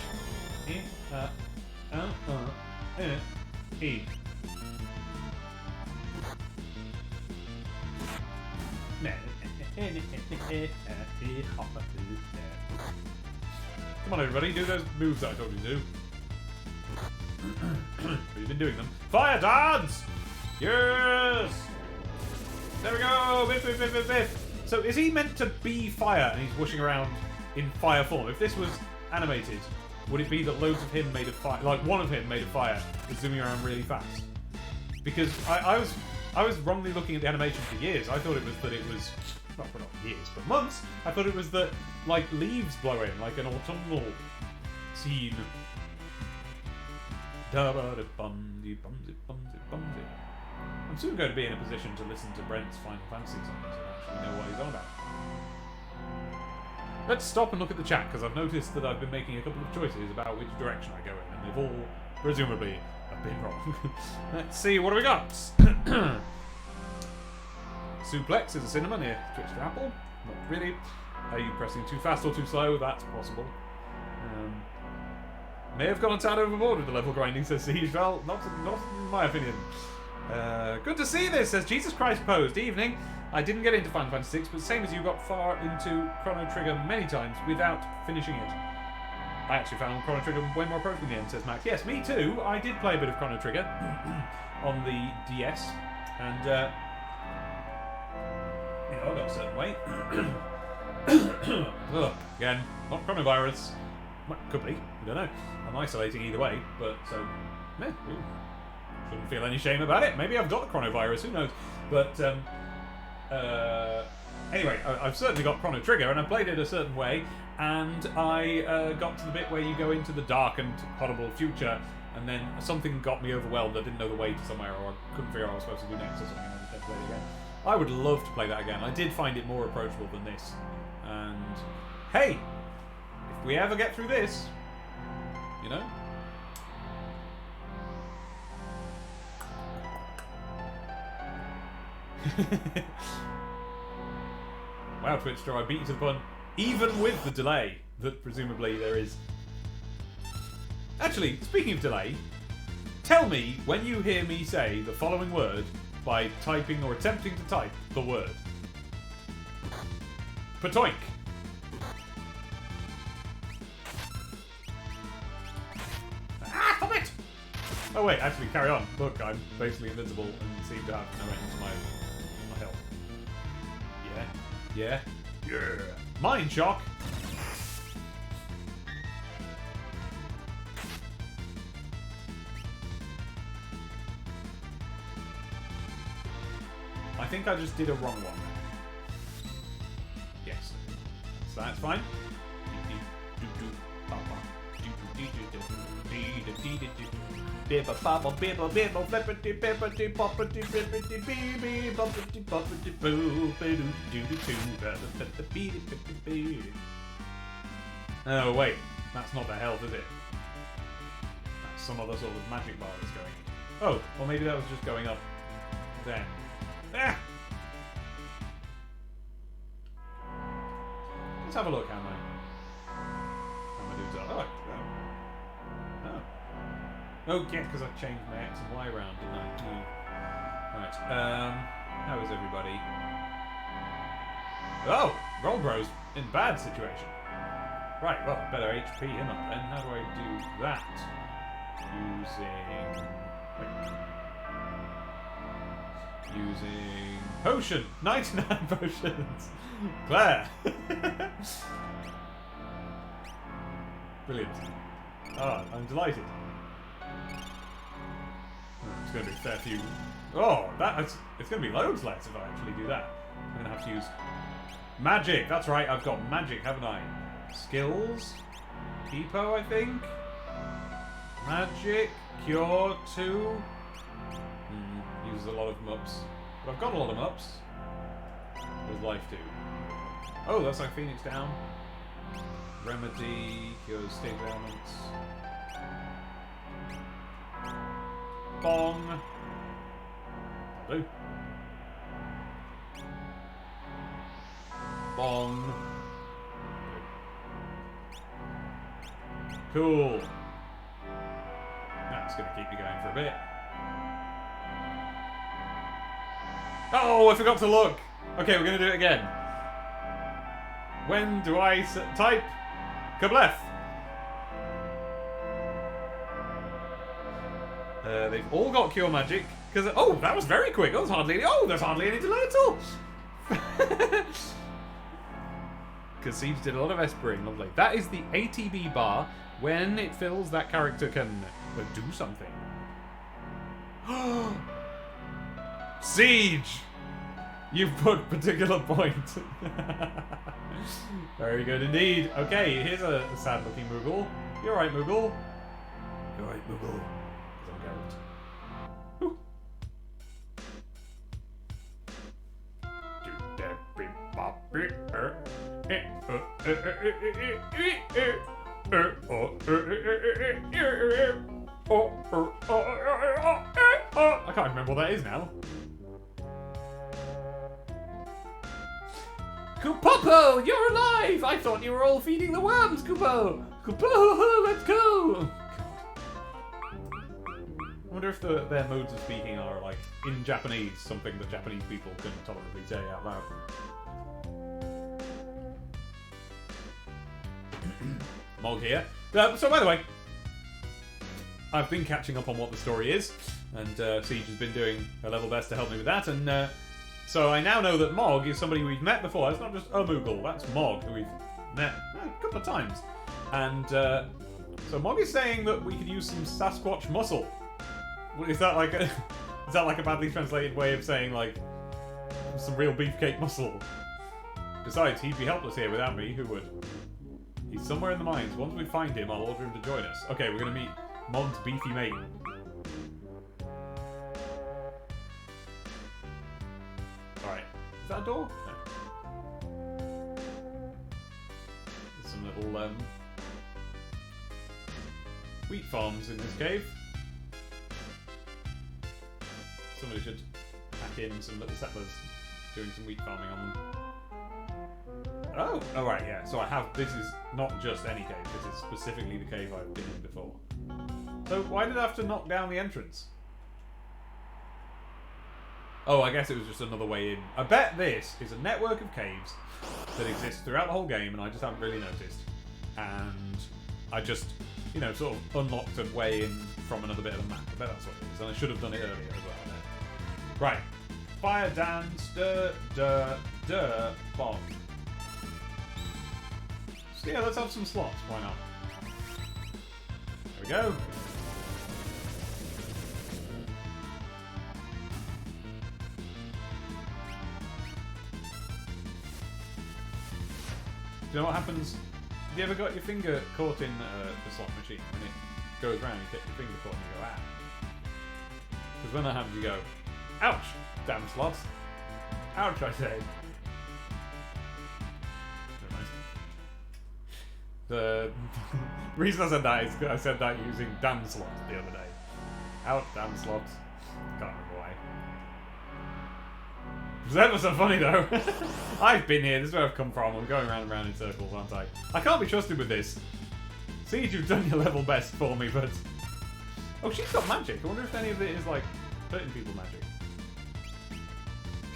E. Come on, everybody, do those moves that I told you to do. But you've been doing them. Fire darts! Yes! There we go! Biff, biff, biff, biff, biff. So is he meant to be fire and he's whooshing around in fire form? If this was animated, would it be that loads of him made of fire, like one of him made of fire, is zooming around really fast? Because I was wrongly looking at the animation for years. I thought it was that it was, well, for not years, but months. I thought it was that, like, leaves blowing, like an autumnal scene. I'm soon going to be in a position to listen to Brent's Final Fantasy songs and actually know what he's on about. Let's stop and look at the chat, because I've noticed that I've been making a couple of choices about which direction I go in, and they've all, presumably, have been wrong. Let's see, what do we got? Suplex is a cinema near Twitch to Apple. Not really. Are you pressing too fast or too slow? That's possible. May have gone a tad overboard with the level grinding, says Siege. Well, not in my opinion. Good to see this, says Jesus Christ Posed. Evening. I didn't get into Final Fantasy VI, but same as you, got far into Chrono Trigger many times without finishing it. I actually found Chrono Trigger way more approachable in the end, says Max. Yes, me too. I did play a bit of Chrono Trigger on the DS, and you know, I got a certain way. Again, not coronavirus. Well, could be. I don't know. I'm isolating either way, but so shouldn't feel any shame about it. Maybe I've got the coronavirus. Who knows? But anyway, I've certainly got Chrono Trigger, and I played it a certain way, and I got to the bit where you go into the dark and horrible future, and then something got me overwhelmed. I didn't know the way to somewhere, or I couldn't figure out what I was supposed to do next, or something. I just had to play it again. I would love to play that again. I did find it more approachable than this, and hey, if we ever get through this, you know. Wow, Twitch Store, I beat you to the pun, even with the delay that presumably there is. Actually, speaking of delay, tell me when you hear me say the following word by typing or attempting to type the word. Patoink. Ah, stop it! Oh wait, actually, carry on. Look, I'm basically invincible and seem to have no end to my health. Yeah. Mind shock! I think I just did a wrong one. Yes. So that's fine. Oh wait, that's not the health, is it? That's some other sort of magic bar that's going. Oh, or maybe that was just going up then. Ah! Let's have a look, how my dudes are. Oh. Oh, yeah, because I changed my X and Y around, didn't I? Right. How is everybody? Oh! Roll Bros in bad situation. Right, well, better HP him up then. How do I do that? Using potion! 99 potions! Claire! Brilliant. Ah, I'm delighted. Right. going to be a fair few. Oh, it's going to be loads less if I actually do that. I'm going to have to use magic. That's right, I've got magic, haven't I? Skills, Peepo, I think. Magic, Cure 2. Uses a lot of mups, but I've got a lot of mups. What does life do? Oh, that's like Phoenix Down. Remedy, cures stage ailments. Bong. That'll do. Bong. Cool. That's gonna keep me going for a bit. Oh, I forgot to look. Okay, we're gonna do it again. When do I type Kablef? They've all got cure magic. Because oh, that was very quick. That was hardly any. Oh, there's hardly any delay at all. Because Siege did a lot of espering. Lovely. That is the ATB bar. When it fills, that character can do something. Siege! You've put particular point. Very good indeed. Okay, here's a sad-looking Moogle. You're right, Moogle. You're right, Moogle. I can't remember what that is now. Kupopo, you're alive! I thought you were all feeding the worms, Kupo! Kupo, let's go! I wonder if their modes of speaking are like in Japanese, something that Japanese people can tolerably say out loud. Mog here. So by the way, I've been catching up on what the story is, and Siege has been doing her level best to help me with that, and so I now know that Mog is somebody we've met before. It's not just a Moogle, that's Mog, who we've met a couple of times. And so Mog is saying that we could use some Sasquatch muscle. Is that like a badly translated way of saying like some real beefcake muscle? Besides, he'd be helpless here without me, who would? He's somewhere in the mines. Once we find him, I'll order him to join us. Okay, we're gonna meet Mog's beefy mate. Alright. Is that a door? No. There's some little wheat farms in this cave. Somebody should pack in some little settlers doing some wheat farming on them. Oh, right, yeah. So I have. This is not just any cave. This is specifically the cave I've been in before. So why did I have to knock down the entrance? Oh, I guess it was just another way in. I bet this is a network of caves that exists throughout the whole game, and I just haven't really noticed. And I just, you know, sort of unlocked a way in from another bit of the map. I bet that's what it is, and I should have done it earlier as well. Right. Fire dance, bomb. So yeah, let's have some slots. Why not? There we go. Do you know what happens? Have you ever got your finger caught in the slot machine? When it goes round, you get your finger caught and you go, ah. Because when that happens, you go, ouch! Damn slots. Ouch, I say. The reason I said that is because I said that using damn slots the other day. Ouch, damn slots. Can't remember why. That was so funny though. I've been here, this is where I've come from. I'm going round and round in circles, aren't I? I can't be trusted with this. Siege, you've done your level best for me, but... Oh, she's got magic. I wonder if any of it is like hurting people magic.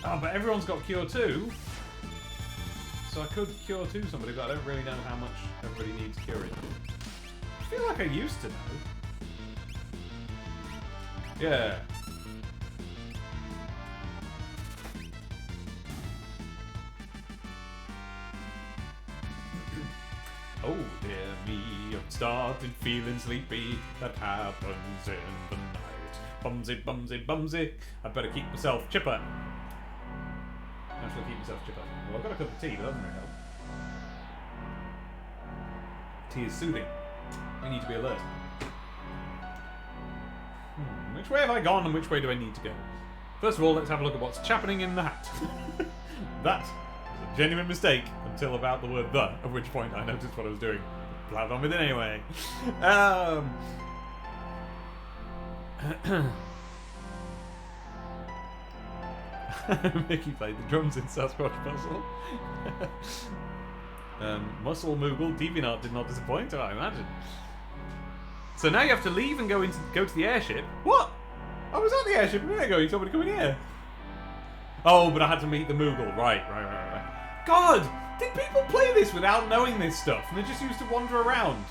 Oh, but everyone's got Cure 2. So I could Cure 2 somebody, but I don't really know how much everybody needs curing. I feel like I used to know. Yeah. Oh dear me, I'm starting feeling sleepy. That happens in the night. Bumsy, bumsy, bumsy. I'd better keep myself chipper. How shall I keep myself chipper? Well, I've got a cup of tea, but that doesn't really help. Tea is soothing. I need to be alert. Which way have I gone and which way do I need to go? First of all, let's have a look at what's happening in the hat. That was a genuine mistake until about the word "the," at which point I noticed what I was doing. Plowed on with it anyway. Mickey played the drums in Sasquatch Puzzle. Muscle Moogle, DeviantArt did not disappoint, I imagine. So now you have to leave and go to the airship. What? I was at the airship a minute ago. You told me to come in here. Oh, but I had to meet the Moogle. Right. God, did people play this without knowing this stuff and they just used to wander around?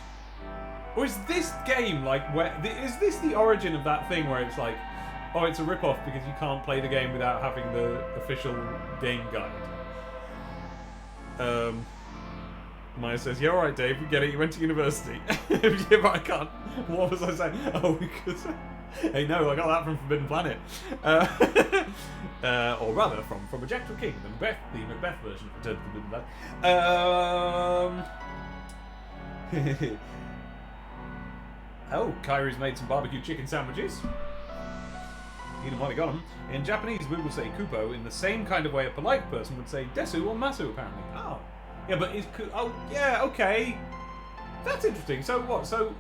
Or is this game like is this the origin of that thing where it's like, oh, it's a rip-off because you can't play the game without having the official game guide? Maya says, yeah, alright, Dave, we get it, you went to university. Yeah, but I can't. What was I saying? Oh, because... Hey, no, I got that from Forbidden Planet. Or rather, from Ejectable King, the Macbeth version of Return to Forbidden Planet. Oh, Kyrie's made some barbecue chicken sandwiches. Eat them while he got them. In Japanese, we will say Kupo in the same kind of way a polite person would say Desu or Masu, apparently. Oh. Yeah, but is oh yeah, okay. That's interesting. So what? So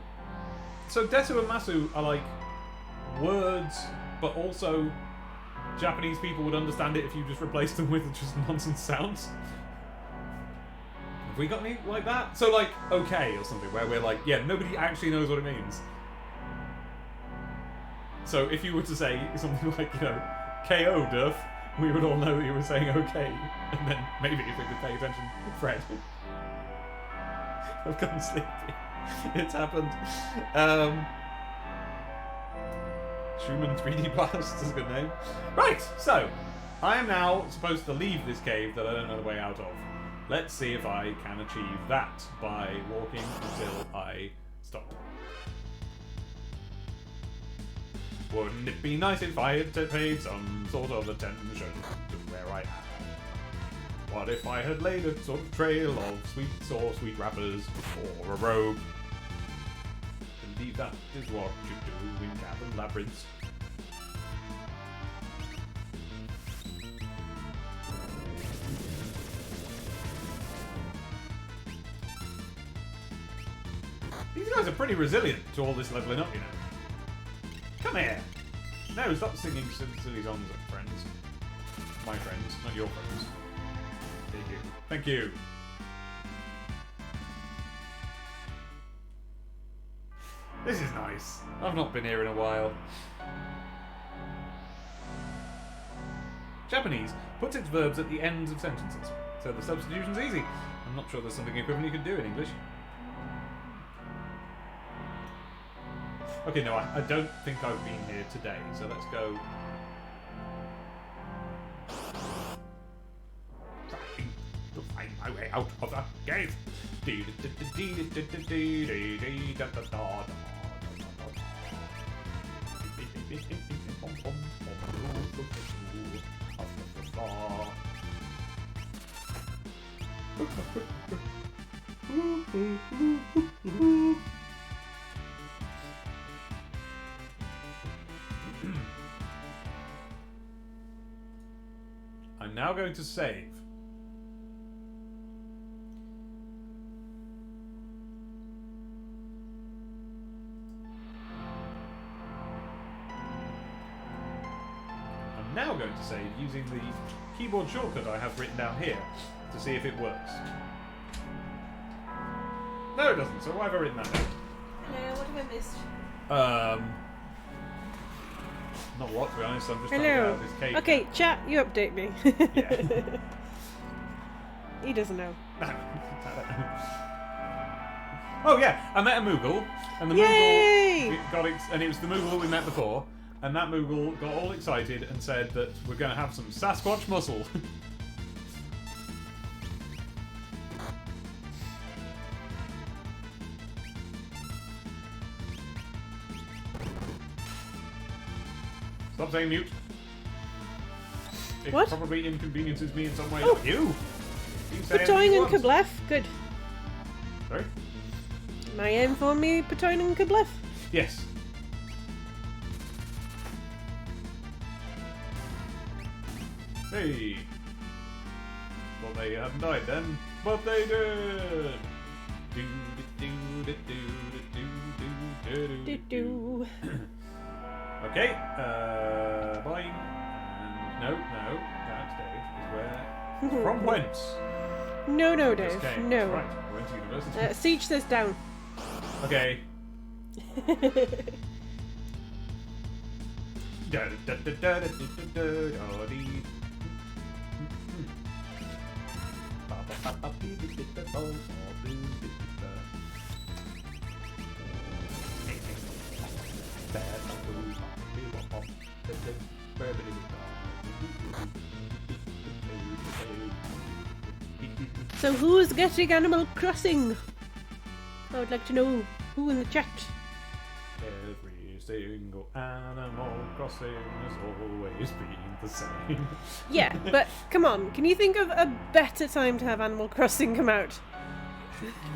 Desu and Masu are like words, but also Japanese people would understand it if you just replaced them with just nonsense sounds. Have we got any like that? So like okay or something where we're like, yeah, nobody actually knows what it means. So if you were to say something like, you know, KO Duff, we would all know that you were saying okay, and then maybe if we could pay attention, Fred. I've gone sleepy. It's happened. Schumann 3D Blast is a good name. Right, so I am now supposed to leave this cave that I don't know the way out of. Let's see if I can achieve that by walking until I stop. Wouldn't it be nice if I had paid some sort of attention to where I am? What if I had laid a sort of trail of sweets or sweet wrappers or a robe? Indeed, that is what you do in Cavern Labyrinths. These guys are pretty resilient to all this leveling up, you know. Come here! No, stop singing silly songs, friends. My friends, not your friends. Thank you. Thank you. This is nice. I've not been here in a while. Japanese puts its verbs at the ends of sentences, so the substitution's easy. I'm not sure there's something equivalent you could do in English. Okay, no, I don't think I've been here today, so let's go. Trying to find my way out of the cave. I'm now going to save. I'm now going to save using the keyboard shortcut I have written down here to see if it works. No, it doesn't, so why have I written that down? Hello, what have I missed? Not what, to be honest, I'm just trying to get out of this cave. Okay, chat, you update me. Yeah. He doesn't know. Oh yeah, I met a Moogle, and the Yay! Moogle and it was the Moogle that we met before, and that Moogle got all excited and said that we're going to have some Sasquatch muscle. Stop saying mute. It What? probably inconveniences me in some way. Oh. Not you. You say Patoing anything you and want. Kablef. Good. Sorry? Maya informed me Patoing and Kablef. Yes. Hey. Well, they hadn't died then, but they did. Do-do. Okay, Boing. And no, that's Dave. Is where. From whence? No, Just Dave. came. No. Right, whence university. Siege this down. Okay. So who is getting Animal Crossing? I would like to know who in the chat. Every single Animal Crossing has always been the same. Yeah, but come on, can you think of a better time to have Animal Crossing come out?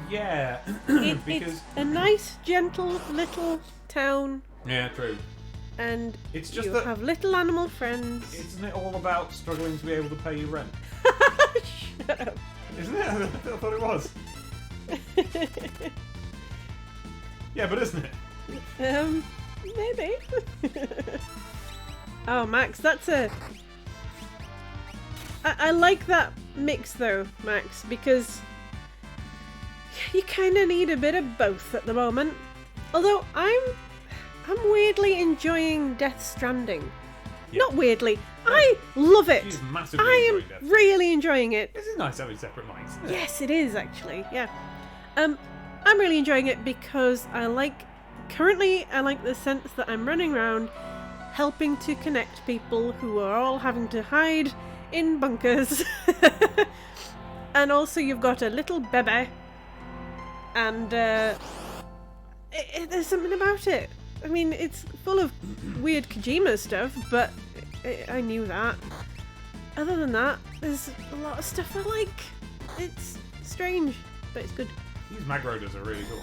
Yeah, It's because a nice, gentle little town, yeah, true. and It's just you that have little animal friends. isn't it all about struggling to be able to pay your rent? Shut up. Isn't it? I thought it was. Yeah, but isn't it? Maybe. Oh, Max, that's a... I like that mix, though, Max, because you kind of need a bit of both at the moment. Although I'm weirdly enjoying Death Stranding. Yeah. Not weirdly. I love it. She's massively I am enjoying Death. really enjoying it. This is nice having separate mics, isn't it? Yes, it is actually. Yeah. I'm really enjoying it because I like the sense that I'm running around helping to connect people who are all having to hide in bunkers. And also you've got a little bebe and there's something about it. I mean, it's full of weird Kojima stuff, but I knew that. Other than that, there's a lot of stuff I like. It's strange, but it's good. These mag roaders are really cool.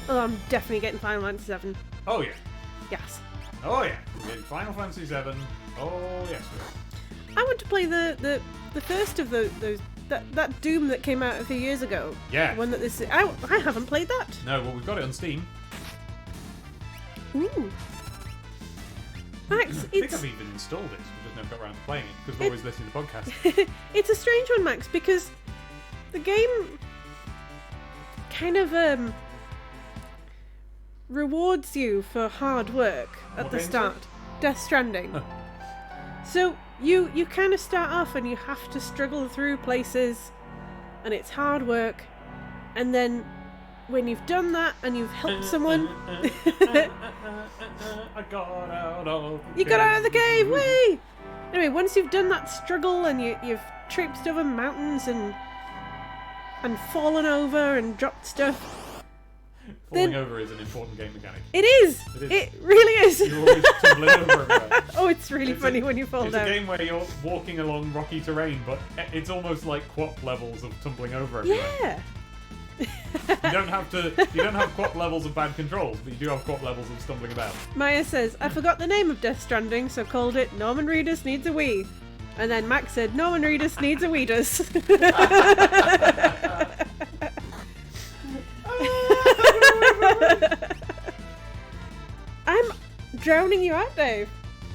Oh, I'm definitely getting Final Fantasy VII. Oh yeah. Yes. Oh yeah. We're in Final Fantasy VII. Oh yes. I want to play the first of that Doom that came out a few years ago. Yeah. The one that this I haven't played that. No, well we've got it on Steam. Ooh. Max, I think it's I've even installed it. We just never got around to playing it because we're always listening to podcasts. it's a strange one, Max, because the game kind of rewards you for hard work at What the game's start. Death Stranding. So you kind of start off and you have to struggle through places, and it's hard work, and then when you've done that and you've helped someone, I got out of the you got out of the cave. Whee! Anyway, once you've done that struggle and you've traipsed over mountains and fallen over and dropped stuff. Falling then- over is an important game mechanic. It is. It is. It really is. You're always tumbling over everywhere. Oh, it's really It's funny a- when you fall It's down. a game where you're walking along rocky terrain, but it's almost like QWOP levels of tumbling over everywhere. Yeah. You don't have QWOP levels of bad controls, but you do have QWOP levels of stumbling about. Maya says, I forgot the name of Death Stranding, so called it Norman Reedus Needs a Wee. And then Max said, Norman Reedus Needs a Weedus. I'm drowning you out, Dave.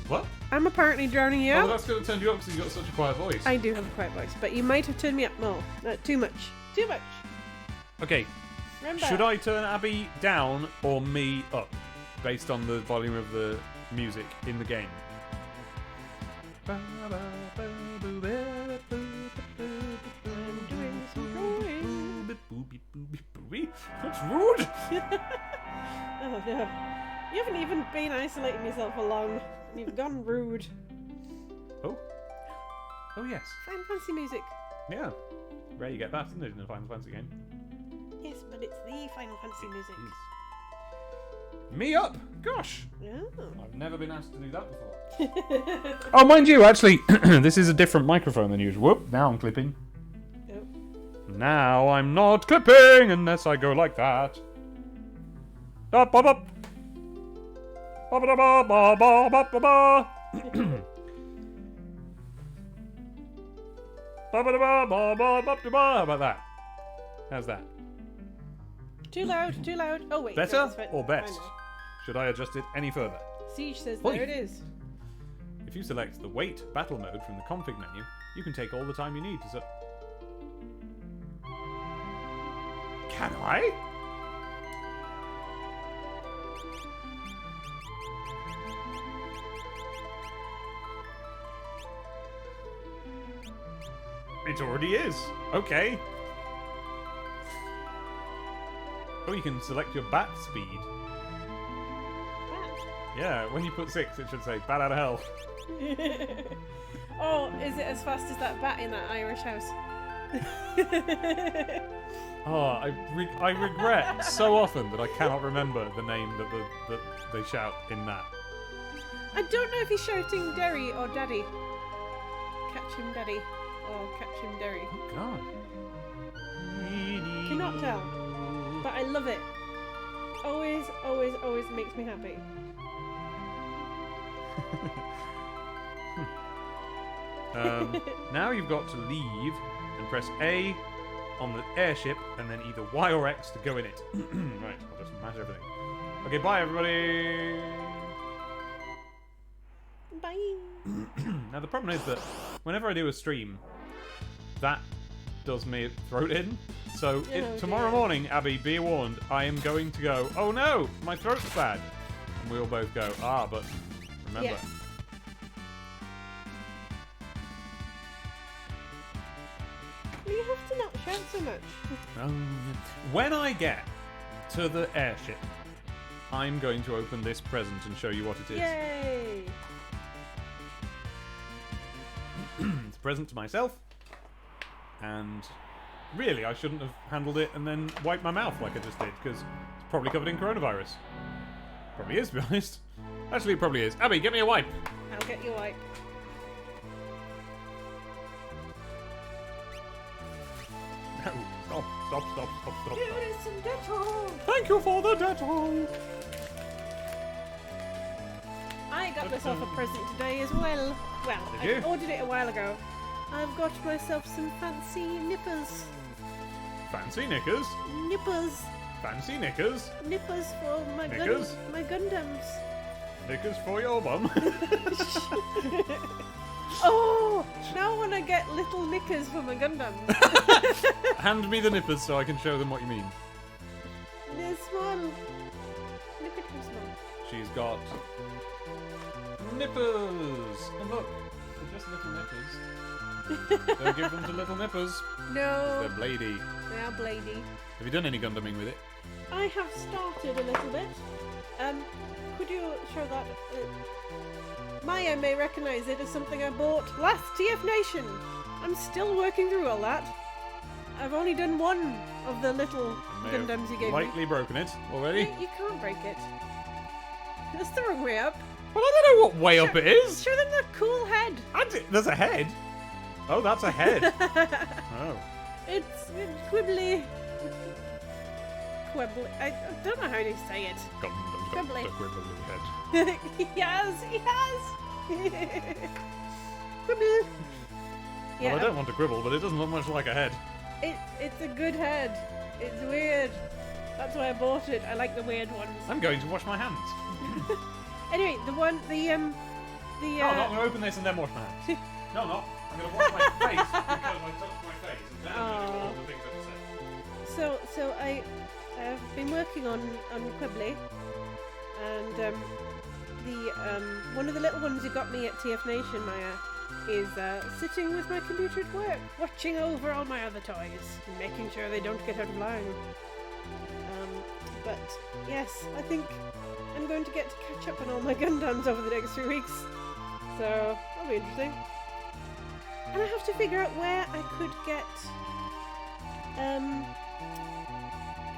What? I'm apparently drowning you Oh, out. that's going to turn you up because you've got such a quiet voice. I do have a quiet voice, but you might have turned me up more. Too much. Too much. Okay, Remember. should I turn Abby down or me up, based on the volume of the music in the game? That's rude. Oh no. You haven't even been isolating yourself for long, and you've gone rude. Oh. Oh yes. Final Fantasy music. Yeah. Rare you get that, isn't it, in a Final Fantasy game? Yes, but it's the Final Fantasy music. Me up? Gosh. Oh. I've never been asked to do that before. Oh, mind you, actually, this is a different microphone than usual. Whoop, now I'm clipping. Oh. Now I'm not clipping unless I go like that. Up, up, up. Ba, ba, ba, ba, ba, ba, ba, ba. Ba, ba, ba, ba, ba, ba, ba. How about that? How's that? Too loud, too loud. Oh, wait. Better no, it's fine. or best? Fine now. Should I adjust it any further? Siege says Oi. there it is. If you select the Wait battle mode from the config menu, you can take all the time you need to set. Can I? It already is. Okay. Oh, you can select your bat speed. Yeah, when you put 6, it should say bat out of hell. Oh, is it as fast as that bat in that Irish house? Oh, I regret so often that I cannot remember the name that they shout in that. I don't know if he's shouting Derry or Daddy. Catch him, Daddy. Or catch him, Derry. Oh God. Cannot tell. But I love it. Always, always, always makes me happy. Now you've got to leave and press A on the airship and then either Y or X to go in it. Right, I'll just mash everything. Okay, bye everybody! Bye. Now the problem is that whenever I do a stream, that does me throat in. So tomorrow dear. morning, Abby, be warned, I am going to go, oh no, my throat's bad. And we'll both go, but remember. Yes. You have to not shout so much. When I get to the airship, I'm going to open this present and show you what it is. Yay! It's a present to myself, and really I shouldn't have handled it and then wiped my mouth like I just did, because it's probably covered in coronavirus. Probably is, to be honest. Actually, it probably is. Abby, get me a wipe. I'll get you a wipe. No, stop. Here is some Dettol! Thank you for the Dettol. I got myself a present today as well. Well, Did you? I ordered it a while ago. I've got myself some fancy nippers. Fancy knickers. Nippers. Fancy knickers. Nippers for my Knickers? my Gundams. Knickers for your bum. Oh! Now I want to get little knickers for my Gundams. Hand me the nippers so I can show them what you mean. They're small. Look at them small. She's got nippers. And look, they're just little nippers. Don't give them to little nippers. No, They're bladey. they are bladey. Have you done any Gundaming with it? I have started a little bit. Could you show that? Maya may recognise it as something I bought last TF Nation. I'm still working through all that. I've only done one of the little May have Gundams you gave lightly broken it already. me. You can't break it. That's the wrong way up. Well, I don't know what way up it is. Show them the cool head. There's a head. Oh, that's a head. Oh. It's quibbly. Quibbly. I don't know how to say it. Gundam's got Quibbly. the quibbly head. He has. Quibble. Well, I don't want to quibble, but it doesn't look much like a head. It's a good head. It's weird. That's why I bought it. I like the weird ones. I'm going to wash my hands. Anyway, Oh, I'm not going to open this and then wash my hands. No, I'm not. I'm going to wash my face because I touched my face. And then I'm going to do all the things I've said. So I've been working on Quibbly, and one of the little ones you got me at TF Nation, Maya, is sitting with my computer at work, watching over all my other toys, and making sure they don't get out of line. But yes, I think I'm going to get to catch up on all my Gundams over the next few weeks, so that'll be interesting. And I have to figure out where I could get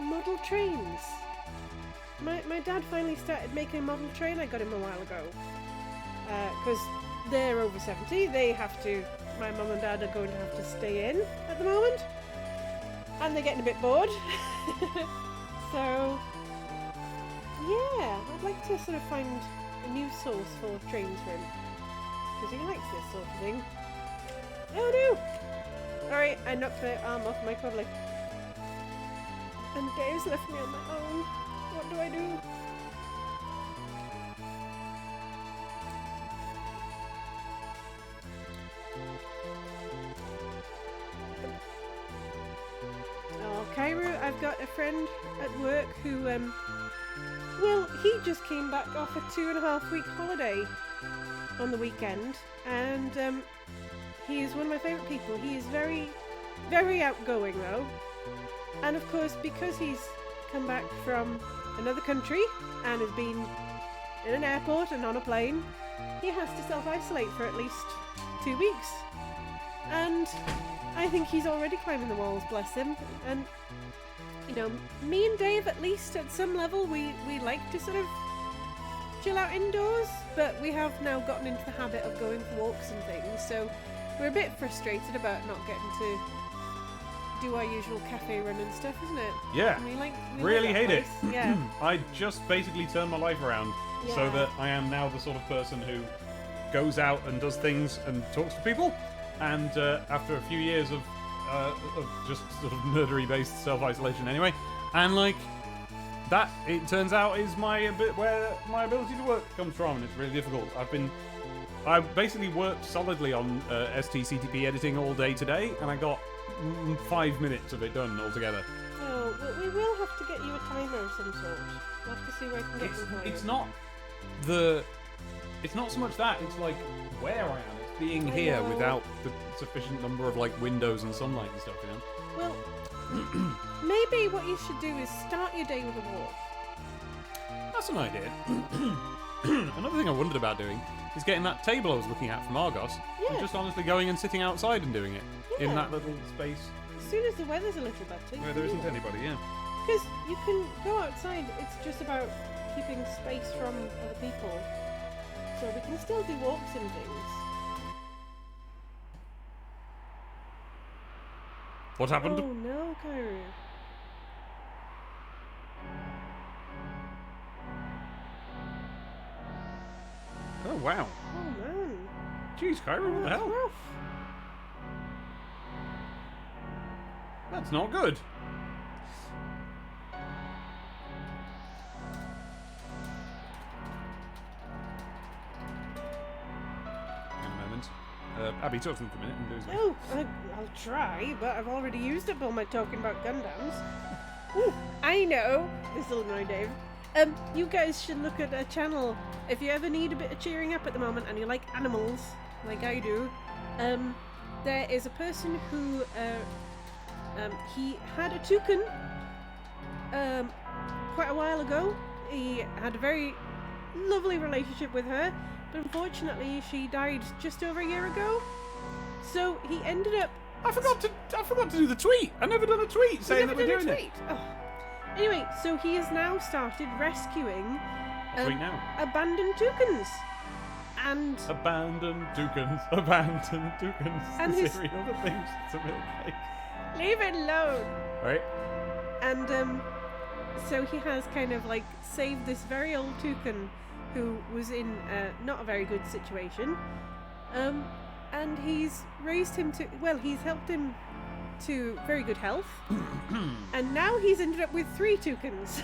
model trains. my dad finally started making a model train. I got him a while ago. Because they're over 70. They have to... My mum and dad are going to have to stay in at the moment. And they're getting a bit bored. So... Yeah, I'd like to sort of find a new source for trains for him. Because he likes this sort of thing. Oh no! Alright, I knocked the arm off my colleague. And Dave's left me on my own. What do I do? Oh, Cairo, I've got a friend at work who, well, he just came back off a 2.5-week holiday on the weekend, and he is one of my favourite people. He is very, very outgoing though, and of course because he's come back from another country and has been in an airport and on a plane, he has to self-isolate for at least 2 weeks, and I think he's already climbing the walls, bless him. And you know, me and Dave, at least at some level, we like to sort of chill out indoors, but we have now gotten into the habit of going for walks and things, so we're a bit frustrated about not getting to do our usual cafe run and stuff, isn't it? Yeah. We Really like hate that it. place. Yeah. I just basically turned my life around so Yeah. that I am now the sort of person who goes out and does things and talks to people. And after a few years of just sort of nerdery-based self-isolation, anyway, and like that, it turns out is where my ability to work comes from, and it's really difficult. I basically worked solidly on STCTP editing all day today, and I got 5 minutes of it done altogether. Oh, but we will have to get you a timer of some sort. We'll have to see where I can get some timers. It's not so much that, it's like where I am. It's being I here know. without the sufficient number of like windows and sunlight and stuff, you know? Well, maybe what you should do is start your day with a walk. That's an idea. Another thing I wondered about doing is getting that table I was looking at from Argos and Yeah. just honestly going and sitting outside and doing it in Yeah. that little space As soon as the weather's a little better. where there isn't anybody, yeah. Because you can go outside, it's just about keeping space from other people. So we can still do walks and things. What happened? Oh no, Kyrie. Oh, wow. Oh man. Jeez, Kyrie, what the That's hell? rough. That's not good. In a moment. Abby, talk to them for a minute and do something. Oh, I'll try, but I've already used up all my talking about Gundams. Ooh, I know. This will annoy Dave. You guys should look at a channel if you ever need a bit of cheering up at the moment and you like animals, like I do. There is a person who he had a toucan quite a while ago. He had a very lovely relationship with her, but unfortunately she died just over a year ago. So he ended up... I forgot to do the tweet. I never done a tweet saying that we're doing it. Oh. Anyway, so he has now started rescuing Tweet now. abandoned toucans. And Abandoned toucans. Abandoned toucans. And the his- cereal that thinks it's a milkshake. leave it alone. Right? And so he has kind of like saved this very old toucan who was in not a very good situation. And he's raised him to, well, he's helped him to very good health. And now he's ended up with 3 toucans.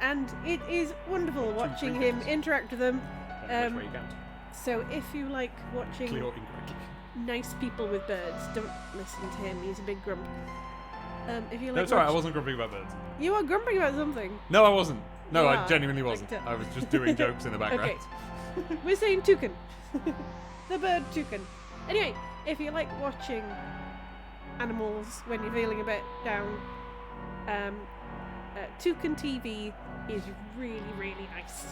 And it is wonderful watching him toucans. interact with them. Which way you count? So if you like watching Clear or incorrectly. nice people with birds, don't listen to him. He's a big grump. If you like No, it's alright, I watch- wasn't grumpy about birds. You are grumping about something. No, I wasn't. No, You I are. genuinely I wasn't. can tell. I was just doing jokes in the background. Okay. We're saying toucan. The bird toucan. Anyway, if you like watching animals when you're feeling a bit down, Toucan TV is really, really nice.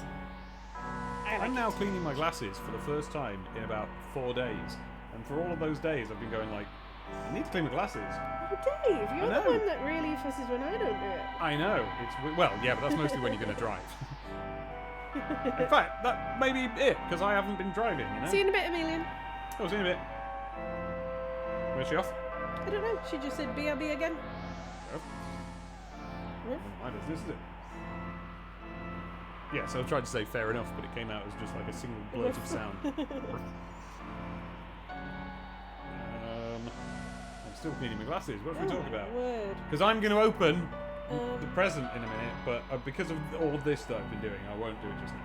I like I'm now it. cleaning my glasses for the first time in about 4 days. And for all of those days, I've been going like, I need to clean my glasses. Oh, Dave, you're the know. one that really fusses when I don't do it. I know. Well, yeah, but that's mostly when you're going to drive. In fact, that may be it, because I haven't been driving, you know? See you in a bit, Emilian. Oh, see you in a bit. Where's she off? I don't know. She just said BRB again. Oh, Ruff. my business, is it? Yeah, so I tried to say fair enough, but it came out as just like a single blurted sound. I'm still cleaning my glasses. What are we talking about? Word. Because I'm going to open the present in a minute, but because of all this that I've been doing, I won't do it just now.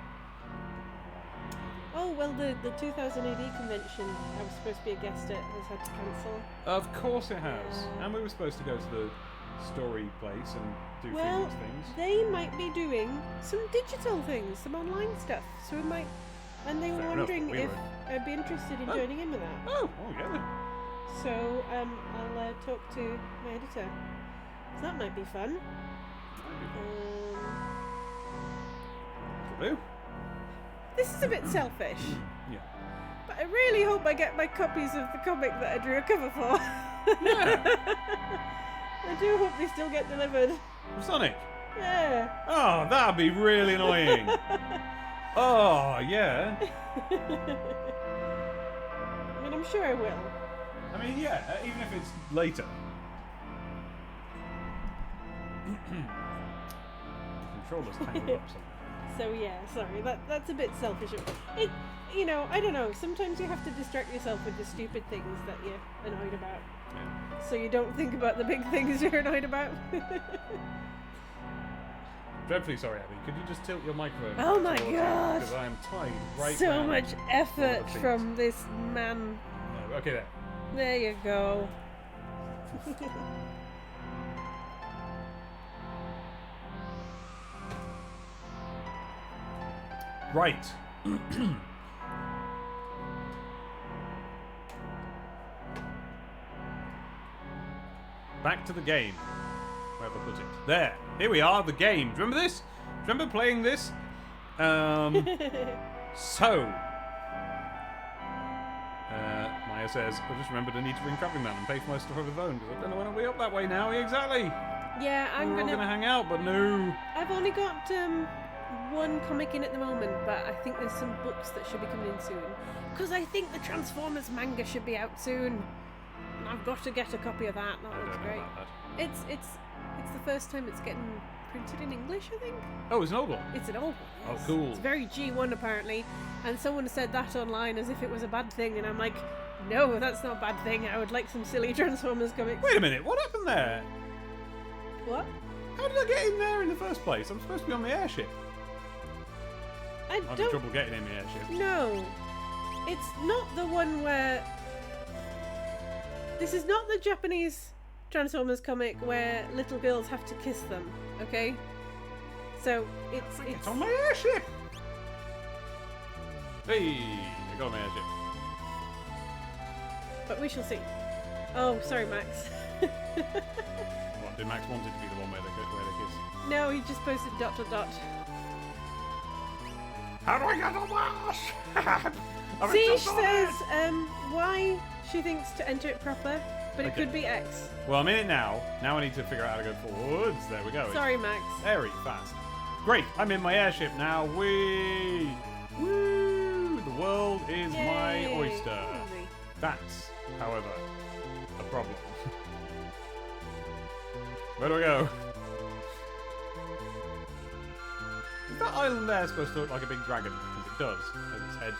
Oh, well, the 2000 AD convention I was supposed to be a guest at has had to cancel. Of course it has. Yeah. And we were supposed to go to the story place and do Well, things. they might be doing some digital things, some online stuff. So we might. And they were Fair enough, wondering but we if won't. I'd be interested in Oh. joining in with that. Oh, yeah then. So I'll talk to my editor. So that might be fun. Will do. This is a bit selfish, Yeah. but I really hope I get my copies of the comic that I drew a cover for. Yeah. I do hope they still get delivered. Sonic. Yeah. Oh, that'd be really annoying. Oh, yeah. I mean, I'm sure I will. I mean, yeah, even if it's later. Controller's tangled up somewhere. So yeah, sorry, that's a bit selfish. It, you know, I don't know. Sometimes you have to distract yourself with the stupid things that you're annoyed about, Yeah. so you don't think about the big things you're annoyed about. Dreadfully sorry, Abby. Could you just tilt your microphone? Oh my towards gosh. Because I am tied right So round. much effort feet. from this man. Oh, okay, there. There you go. Right. Back to the game. Where have I put it? There. Here we are, the game. Do you remember this? Do you remember playing this? So. Maya says, I just remembered I need to ring Travelling Man and pay for my stuff over the phone because I don't know when I'll be up that way now. Exactly. Yeah, I'm We're all gonna. going to hang out, but no. I've only got one comic in at the moment, but I think there's some books that should be coming in soon. Because I think the Transformers manga should be out soon. And I've got to get a copy of that. That I looks don't know great. about that. It's the first time it's getting printed in English, I think. Oh, it's an old one. It's an old one. Oh, Yes. cool. It's very G1 apparently, and someone said that online as if it was a bad thing, and I'm like, no, that's not a bad thing. I would like some silly Transformers comics. Wait a minute, what happened there? What? How did I get in there in the first place? I'm supposed to be on the airship. I I'm having don't trouble getting in the airship. know. It's not the one where. This is not the Japanese Transformers comic where little girls have to kiss them. Okay. So it's It's on my airship! Hey, I got on my airship. But we shall see. Oh, sorry, Max. What, did Max want it to be the one where they kiss? No, he just posted ... How do I get on Mars? Siege says why she thinks to enter it proper, but it Okay. could be X. Well, I'm in it now. Now I need to figure out how to go forwards. There we go. It's Sorry, Max. very fast. Great, I'm in my airship now. Whee! Woo! The world is my Yay. oyster. Easy. That's, however, a problem. Where do I go? Is that island there supposed to look like a big dragon? Because it does. There's its head.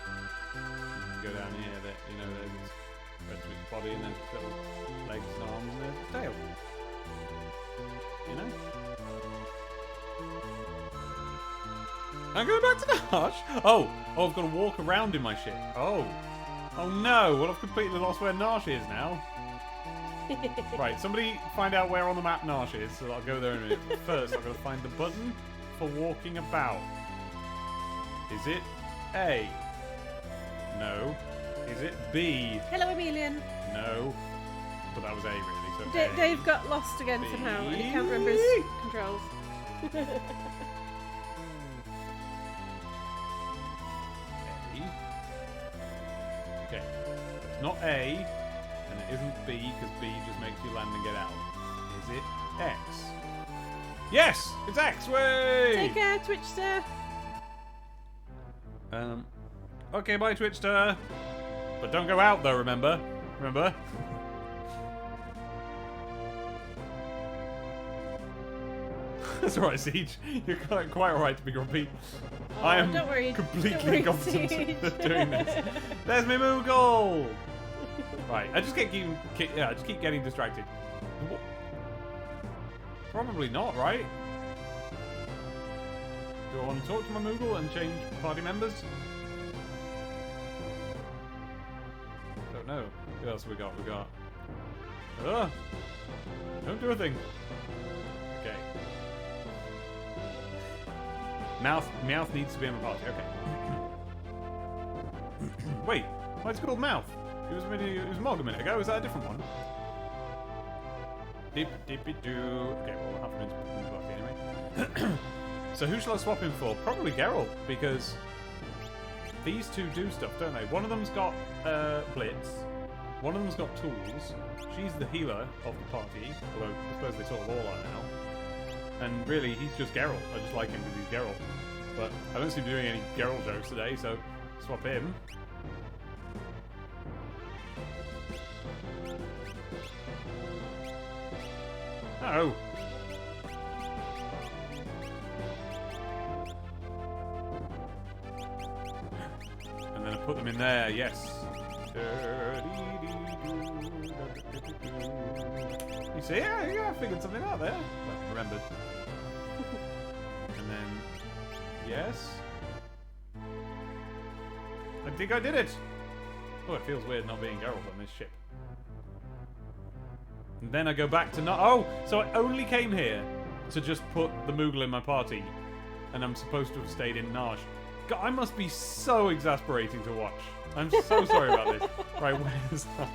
You go down here, there's its rest of its body, and then its little legs and arms, and there's its tail. You know? I'm going back to the Hush? Oh, I've got to walk around in my ship. Oh no, well I've completely lost where Nash is now. Right, somebody find out where on the map Nash is, so I'll go there in a minute. But first, I've got to find the button for walking about. Is it A? No. Is it B? Hello, Emilian. No. But that was A really, so A. Dave got lost again somehow, and he can't remember his controls. A. Okay. So it's not A, and isn't B, because B just makes you land and get out. Is it X? Yes! It's X! Way! Take care, Twitchster. Okay, bye, Twitchster. But don't go out, though, remember? Remember? That's alright, Siege. You're quite alright to be grumpy. Oh, I am don't worry. completely Don't worry, incompetent Siege. at doing this. There's my Moogle! Right, I just keep getting distracted. Probably not, right? Do I want to talk to my Moogle and change party members? Don't know. What else we got? We got... Don't do a thing. Okay. Mouth needs to be in my party. Okay. Wait, why is it called Mouth? It was Mog a minute ago. Is that a different one? Dip-dippy-doo. Okay, well, we'll have him in the party anyway. So who shall I swap him for? Probably Geralt, because these two do stuff, don't they? One of them's got Blitz. One of them's got Tools. She's the healer of the party, although I suppose they sort of all are now. And really, he's just Geralt. I just like him because he's Geralt. But I don't seem to be doing any Geralt jokes today, so swap him. Oh! And then I put them in there, yes. You see? Yeah, I figured something out there. Well, remembered. And then... Yes? I think I did it! Oh, it feels weird not being Geralt on this ship. And then I go back to not... Oh! So I only came here to just put the Moogle in my party. And I'm supposed to have stayed in Nash. God, I must be so exasperating to watch. I'm so sorry about this. Right, where's Nash?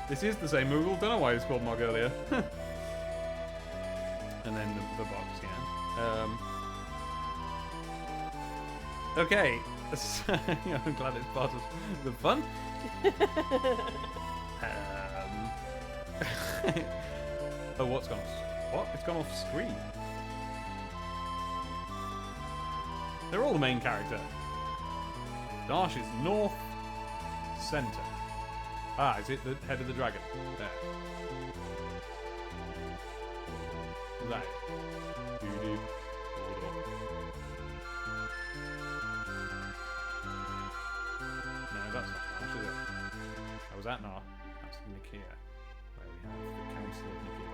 This is the same Moogle. Don't know why it was called Mog earlier. And then the box, yeah. Okay. Yeah, I'm glad it's part of the fun. Oh, what's gone? What? It's gone off screen. They're all the main character. Nash is north center. Ah, is it the head of the dragon? There. Right. Doo-doo. No, that's not Nash, is it? That was at Nash. That's Nicaea, where we have the Council of Nicaea.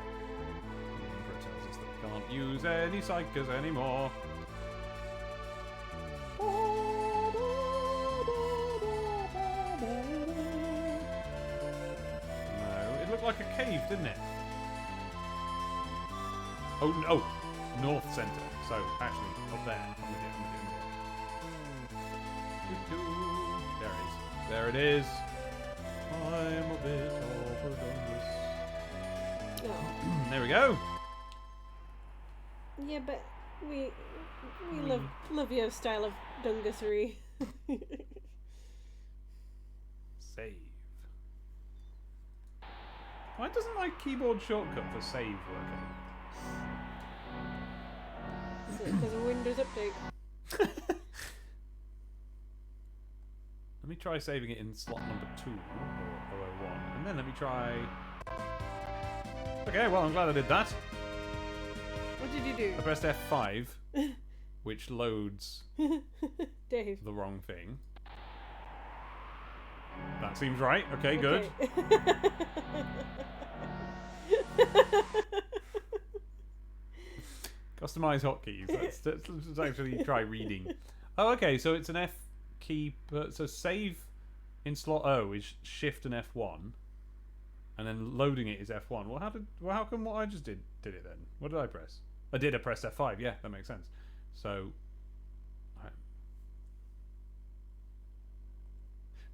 The Emperor tells us that we can't use any psychers anymore. No, it looked like a cave, didn't it? Oh, no! North centre. So, actually, up there. I'm with you. There it is. There it is. I'm a bit overdone. Oh. There we go. Yeah, but we love your style of dungussery. Save. Why doesn't my keyboard shortcut for save work anymore? Because of Windows Update. Let me try saving it in slot number 2 or 001, and then let me try. Okay, well, I'm glad I did that. What did you do? I pressed F5, which loads Dave. the wrong thing. That seems right. Okay, good. Customize hotkeys. Let's actually try reading. Oh, okay. So it's an F key. So save in slot O is Shift and F1, and then loading it is F1. Well, how come what I just did it then? What did I press? I press F5. Yeah, that makes sense. So.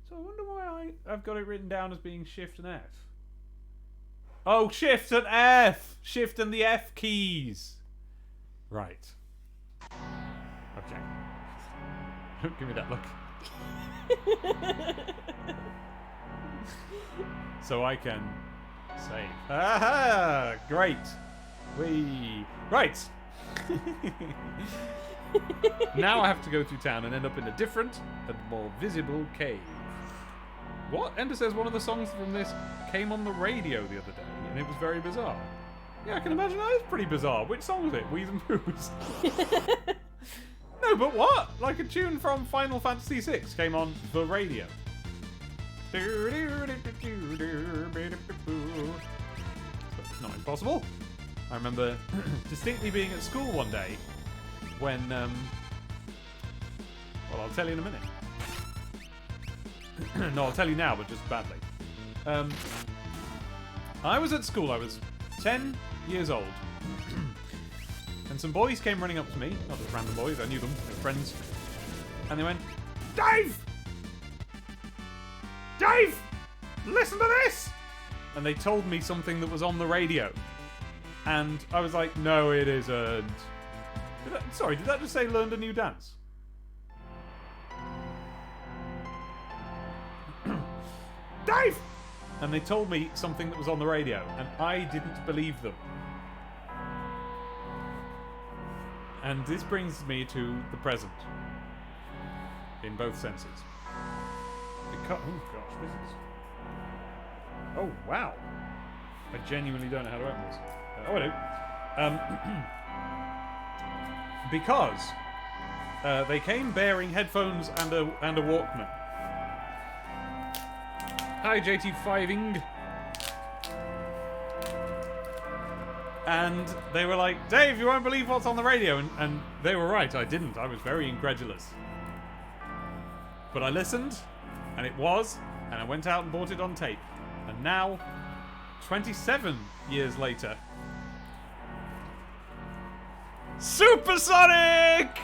So I wonder why I've got it written down as being Shift and F. Oh, Shift and F! Shift and the F keys! Right. Okay. Don't give me that look. So I can save. Aha! Great. Right. Now I have to go through town and end up in a different and more visible cave. What? Ender says one of the songs from this came on the radio the other day, and it was very bizarre. Yeah, I can imagine that is pretty bizarre. Which song was it? Wheeze and Poos. No, but what? Like a tune from Final Fantasy VI came on the radio. But it's not impossible. I remember distinctly being at school one day when, well, I'll tell you in a minute. No, I'll tell you now, but just badly. I was at school, I was 10 years old. And some boys came running up to me, not just random boys, I knew them, they were friends. And they went, Dave! Dave! Listen to this! And they told me something that was on the radio. And I was like, no, it isn't. Did that just say learned a new dance? Dave! And they told me something that was on the radio, and I didn't believe them. And this brings me to the present. In both senses. Because, oh gosh, this is... Oh, wow. I genuinely don't know how to open this. Oh, I do. Because they came bearing headphones and a Walkman. Hi, JT5ing. And they were like, Dave, you won't believe what's on the radio. And they were right, I didn't. I was very incredulous. But I listened, and it was, and I went out and bought it on tape. And now, 27 years later, Supersonic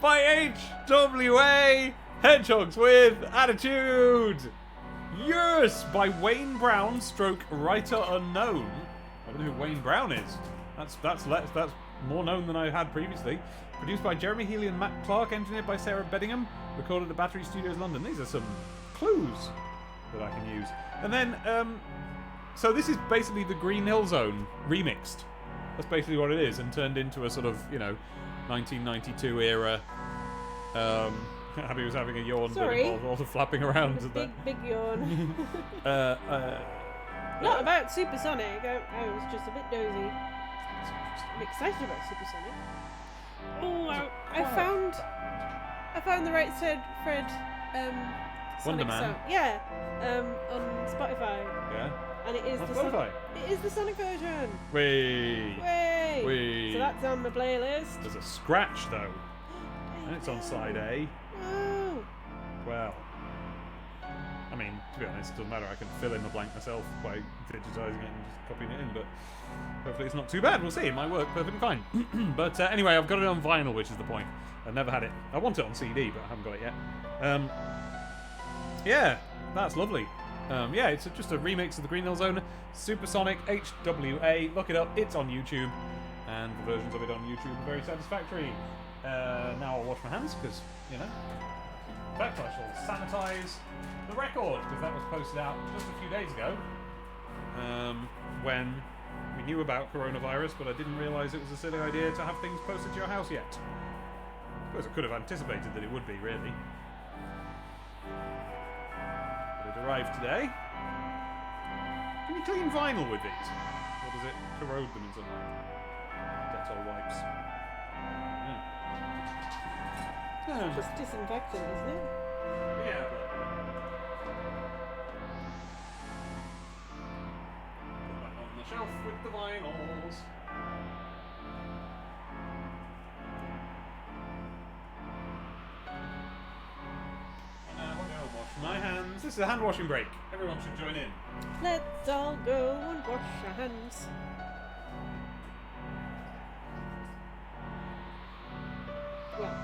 by HWA Hedgehogs with Attitude. Yes, by Wayne Brown, stroke writer unknown. I don't know who Wayne Brown is. That's more known than I had previously. Produced by Jeremy Healy and Matt Clark, engineered by Sarah Beddingham, recorded at Battery Studios London. These are some clues that I can use. And then, so this is basically the Green Hill Zone remixed. That's basically what it is, and turned into a sort of, 1992 era. Abby was having a yawn, Sorry. but all the flapping around. Big yawn. Not about Supersonic. I was just a bit dozy. I'm excited about Supersonic. Oh, I found the right said Fred. Sonic Wonderman. song. Yeah. On Spotify. Yeah. And it is On the Spotify. It is the Sonic version. Whee! Way. Whee. So that's on the playlist. There's a scratch though, and it's on side A. Oh. Well, I mean, to be honest, it doesn't matter. I can fill in the blank myself by digitizing it and just copying it in, but hopefully it's not too bad. We'll see. It might work perfectly fine. But anyway, I've got it on vinyl, which is the point. I've never had it. I want it on CD, but I haven't got it yet. Yeah, that's lovely. Yeah, it's just a remix of the Green Hill Zone, Supersonic HWA. Look it up. It's on YouTube, and the versions of it on YouTube are very satisfactory. Now I'll wash my hands because, in fact, I shall sanitize the record because that was posted out just a few days ago when we knew about coronavirus, but I didn't realise it was a silly idea to have things posted to your house yet. I suppose I could have anticipated that it would be, really. But it arrived today. Can you clean vinyl with it? Or does it corrode them in some way? Dettol wipes. Just disinfectant, isn't it? Yeah, but... Put it back on the shelf with the vinyls. And now I'm going to wash my hands. This is a hand washing break. Everyone should join in. Let's all go and wash our hands. Well,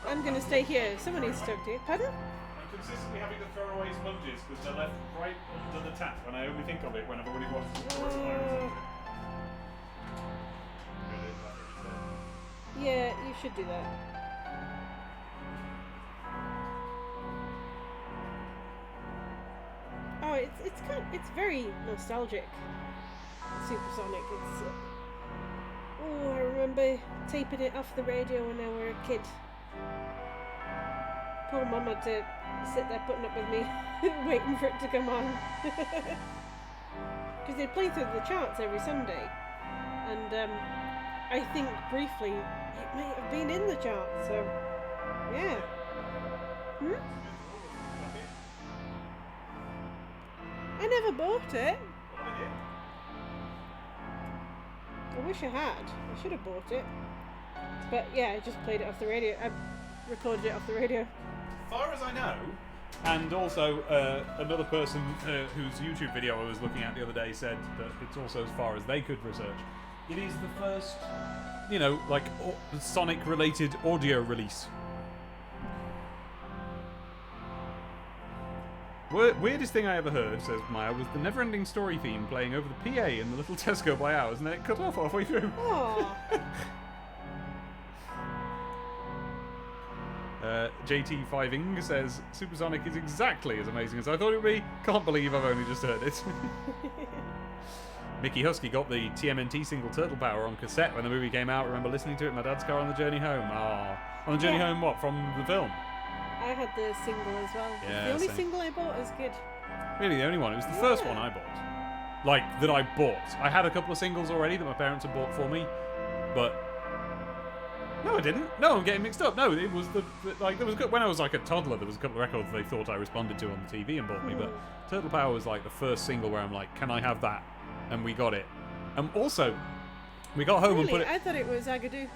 I'm going to stay here. Someone needs to talk to you. Pardon? I'm consistently having to throw away sponges because they're left right under the tap, and I only think of it when everybody washes the coronavirus. Yeah, you should do that. Oh, it's it's very nostalgic. Supersonic. It's I remember taping it off the radio when I were a kid. Poor mum had to sit there putting up with me, waiting for it to come on. Because they'd play through the charts every Sunday, and I think briefly it may have been in the charts. So yeah. I never bought it. I wish I had. I should have bought it. But yeah, I just played it off the radio. I recorded it off the radio. As far as I know, and also another person whose YouTube video I was looking at the other day said that it's also as far as they could research. It is the first, like Sonic-related audio release. Weirdest thing I ever heard, says Maya, was the Neverending Story theme playing over the PA in the little Tesco by ours, and then it cut off halfway through. Aww. JT5ing says, Supersonic is exactly as amazing as I thought it would be. Can't believe I've only just heard it. Mickey Husky got the TMNT single Turtle Power on cassette when the movie came out. Remember listening to it in my dad's car on the journey home. On the journey home, what, from the film? I had the single as well. Yeah, the only same. single I bought was good. Really, the only one. It was the first one I bought. Like, that I bought. I had a couple of singles already that my parents had bought for me, but... No, I didn't. No, I'm getting mixed up. No, it was when I was like a toddler, there was a couple of records they thought I responded to on the TV and bought me, but Turtle Power was like the first single where I'm like, can I have that? And we got it. And also, we got home and put it... I thought it was Agadoo.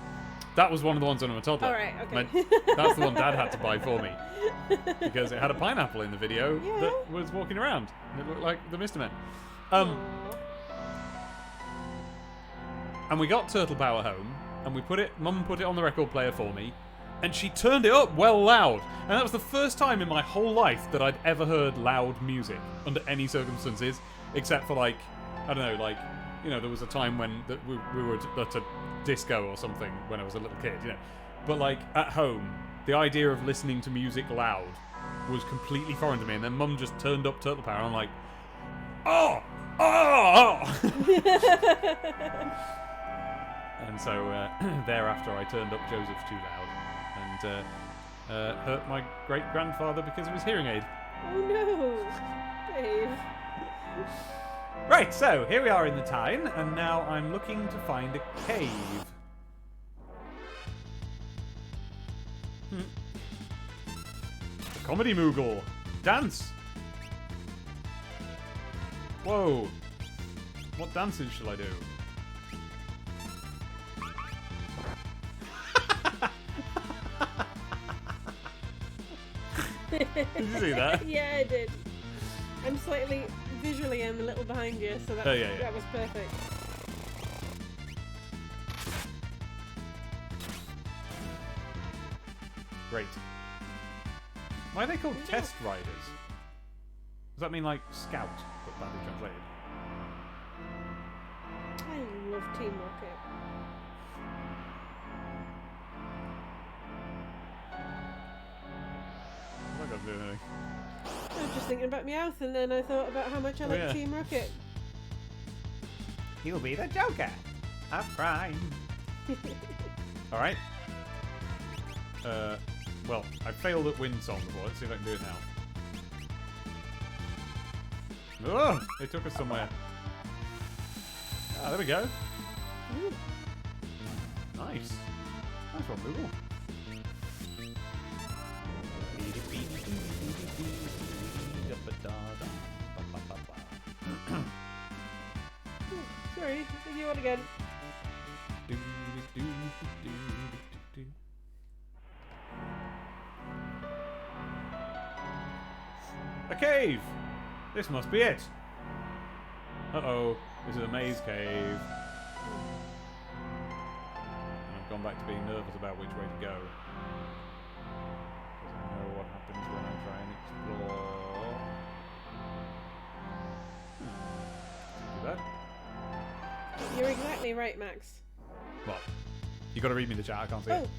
That was one of the ones when I was a toddler. Alright, okay. That's the one Dad had to buy for me. Because it had a pineapple in the video that was walking around. And it looked like the Mr. Men. And we got Turtle Power home, and Mum put it on the record player for me, and she turned it up well loud. And that was the first time in my whole life that I'd ever heard loud music under any circumstances, except for I don't know, there was a time when we were at a disco or something when I was a little kid, But at home, the idea of listening to music loud was completely foreign to me. And then Mum just turned up Turtle Power, and I'm like, oh! And so thereafter, I turned up Joseph Too Loud and hurt my great grandfather because of his hearing aid. Oh no, Dave. Right, so here we are in the town, and now I'm looking to find a cave. Comedy Moogle. Dance. Whoa. What dances shall I do? Did you see that? Yeah, I did. I'm slightly... Visually, I'm a little behind you, so that was perfect. Great. Why are they called test riders? Does that mean like scout, but badly translated? I love Team Rocket. What have I got to do anything? I was just thinking about Meowth, and then I thought about how much I like Team Rocket. You'll be the Joker of crime. Alright. Well, I failed at Wind Song before. Let's see if I can do it now. Oh! They took us somewhere. Ah, there we go. Ooh. Nice. Nice one, Google. Sorry, you want again. A cave! This must be it. Uh-oh, this is a maze cave. And I've gone back to being nervous about which way to go. Because I know what happens when I try and explore. Do that. You're exactly right, Max. What? You gotta read me the chat, I can't see it.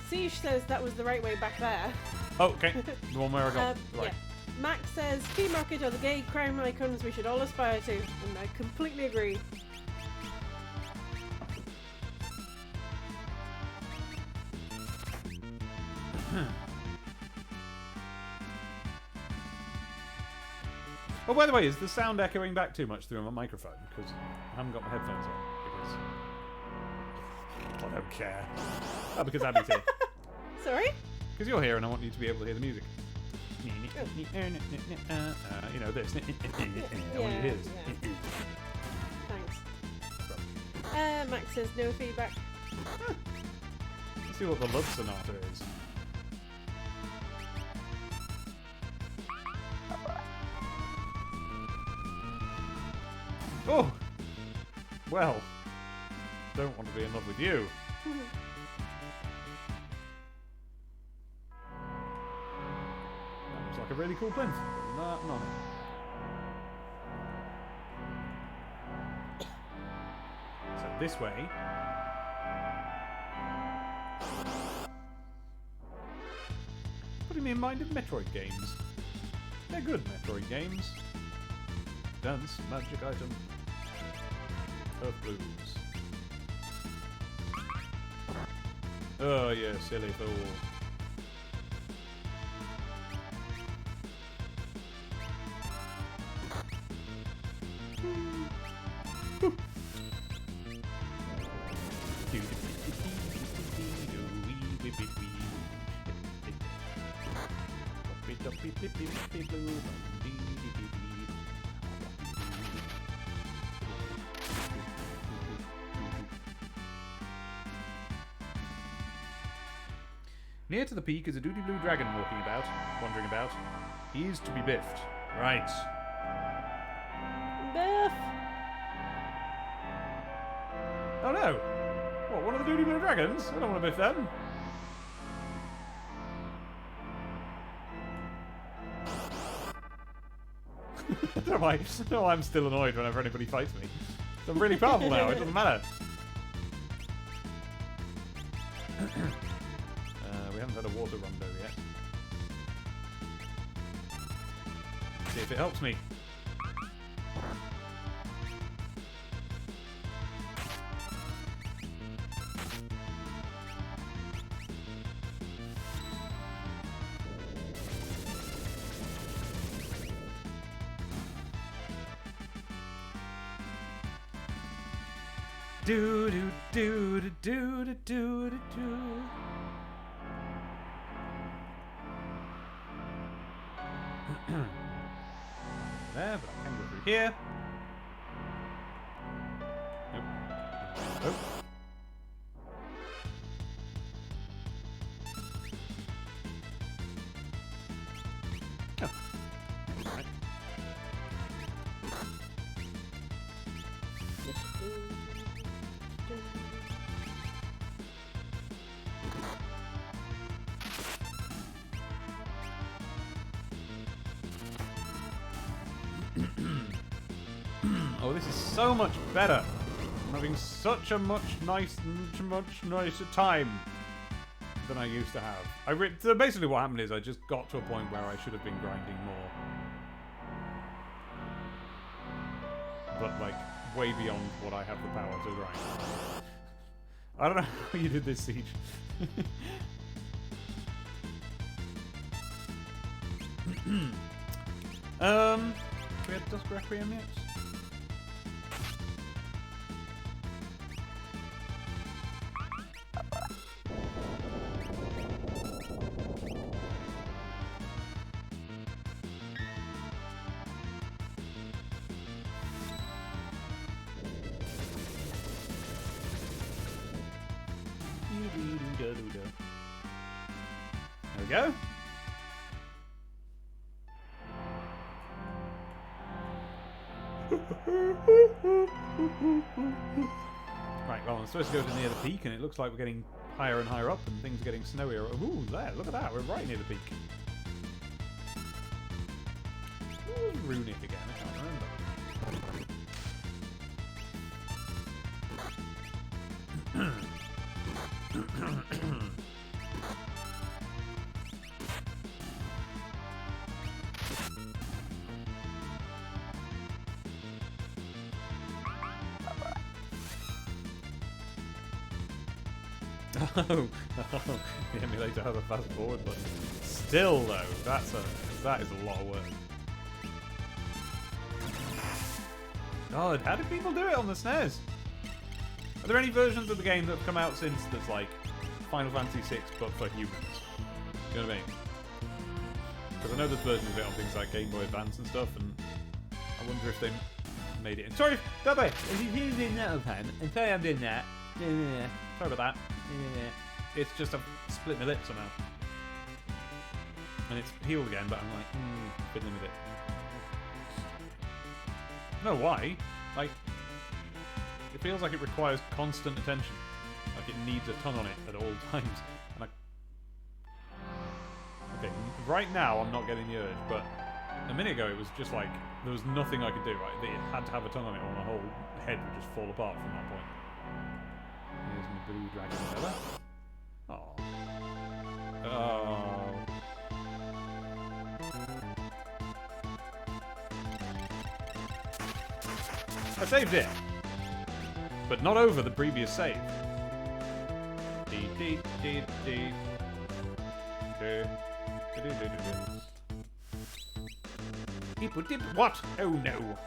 Siege says that was the right way back there. Oh, okay. The one where I got right. Yeah. Max says Team Rocket are the gay crime icons we should all aspire to, and I completely agree. Oh, by the way, is the sound echoing back too much through my microphone? Because I haven't got my headphones on. Because I don't care. Oh, because Abby's here. Sorry? Because you're here and I want you to be able to hear the music. You know, this. I want you to hear this. Thanks. Max says no feedback. Let's see what the Love Sonata is. Oh! Well, don't want to be in love with you. That looks like a really cool plinth. Not it. So this way. Putting me in mind of Metroid games. They're good Metroid games. Dance, magic item. Earth Blues. Oh, yeah, silly fool. Near to the peak is a doody blue dragon wandering about. He is to be biffed. Right. Biff! Oh no! What, one of the doody blue dragons? I don't want to biff them. No, I'm still annoyed whenever anybody fights me. I'm really powerful now, it doesn't matter. We haven't had a water rondo yet. See if it helps me. Do do do do do do do do. There, but I can go through here. Nope. Nope. Oh. Right. Oh, this is so much better. I'm having such a much nicer time than I used to have. So basically what happened is I just got to a point where I should have been grinding more. But, like, way beyond what I have the power to grind. I don't know how you did this, Siege. We had Dusk Requiem yet? There we go. Right, well, I'm supposed to go to near the peak, and it looks like we're getting higher and higher up, and things are getting snowier. Ooh, there, look at that, we're right near the peak. What was Runic again? I can't remember. Oh, the emulator has a fast forward button. Still though, that is a lot of work. God, how did people do it on the SNES? Are there any versions of the game that have come out since that's like Final Fantasy VI but for humans? You know what I mean? Because I know there's versions of it on things like Game Boy Advance and stuff, and I wonder if they made it. Sorry, Dobby, if you're doing that all the time, I'm sorry I'm doing that. Sorry about that. It's just I've split my lip somehow. And it's healed again, but I'm like, fiddling with it. No, why? Like, it feels like it requires constant attention. Like it needs a ton on it at all times. And okay, right now I'm not getting the urge, but a minute ago it was just like there was nothing I could do. Right, it had to have a tongue on it, or my whole head would just fall apart from that point. Here's my blue dragon fella. Oh. Oh. I saved it, but not over the previous save. What? Oh no.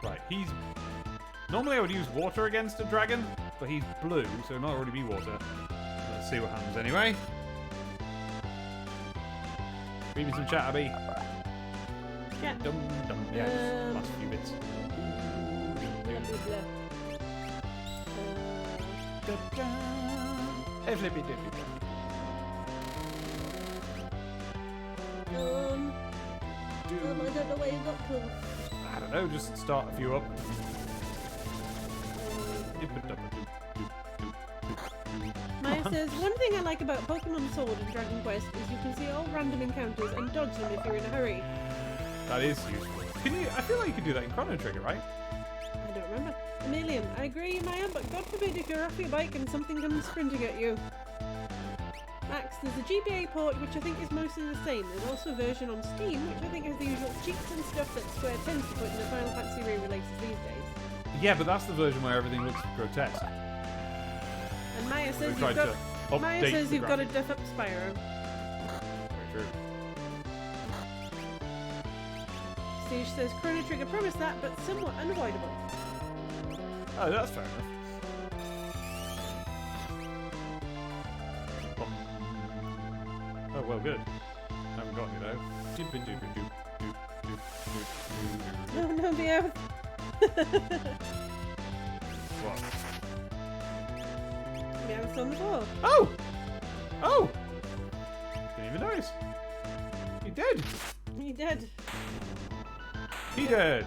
Right, he's... Normally I would use water against a dragon, but he's blue, so it might already be water. Let's see what happens anyway. Read me some chat, Abby. Yeah. Dum dum. Yeah, last few bits. Hey, flippy dippy. I don't know where you got to. I don't know, just start a few up. Maya says, one thing I like about Pokemon Sword and Dragon Quest is you can see all random encounters and dodge them if you're in a hurry. That is useful. Can you? I feel like you could do that in Chrono Trigger, right? I don't remember. Emilian, I agree, Maya, but God forbid if you're off your bike and something comes sprinting at you. Max, there's a GBA port which I think is mostly the same. There's also a version on Steam which I think has the usual cheats and stuff that Square tends to put in the Final Fantasy re-releases these days. Yeah, but that's the version where everything looks grotesque. And Maya says They tried to update you've the got to graphics. duff up Spyro. Very true. Siege says Chrono Trigger promised that, but somewhat unavoidable. Oh, that's fair enough. Oh, well, good. Haven't got any though. No, no, Meowth. What? Meowth's on the floor. Oh! Oh! Didn't even notice. He did. He did. He did.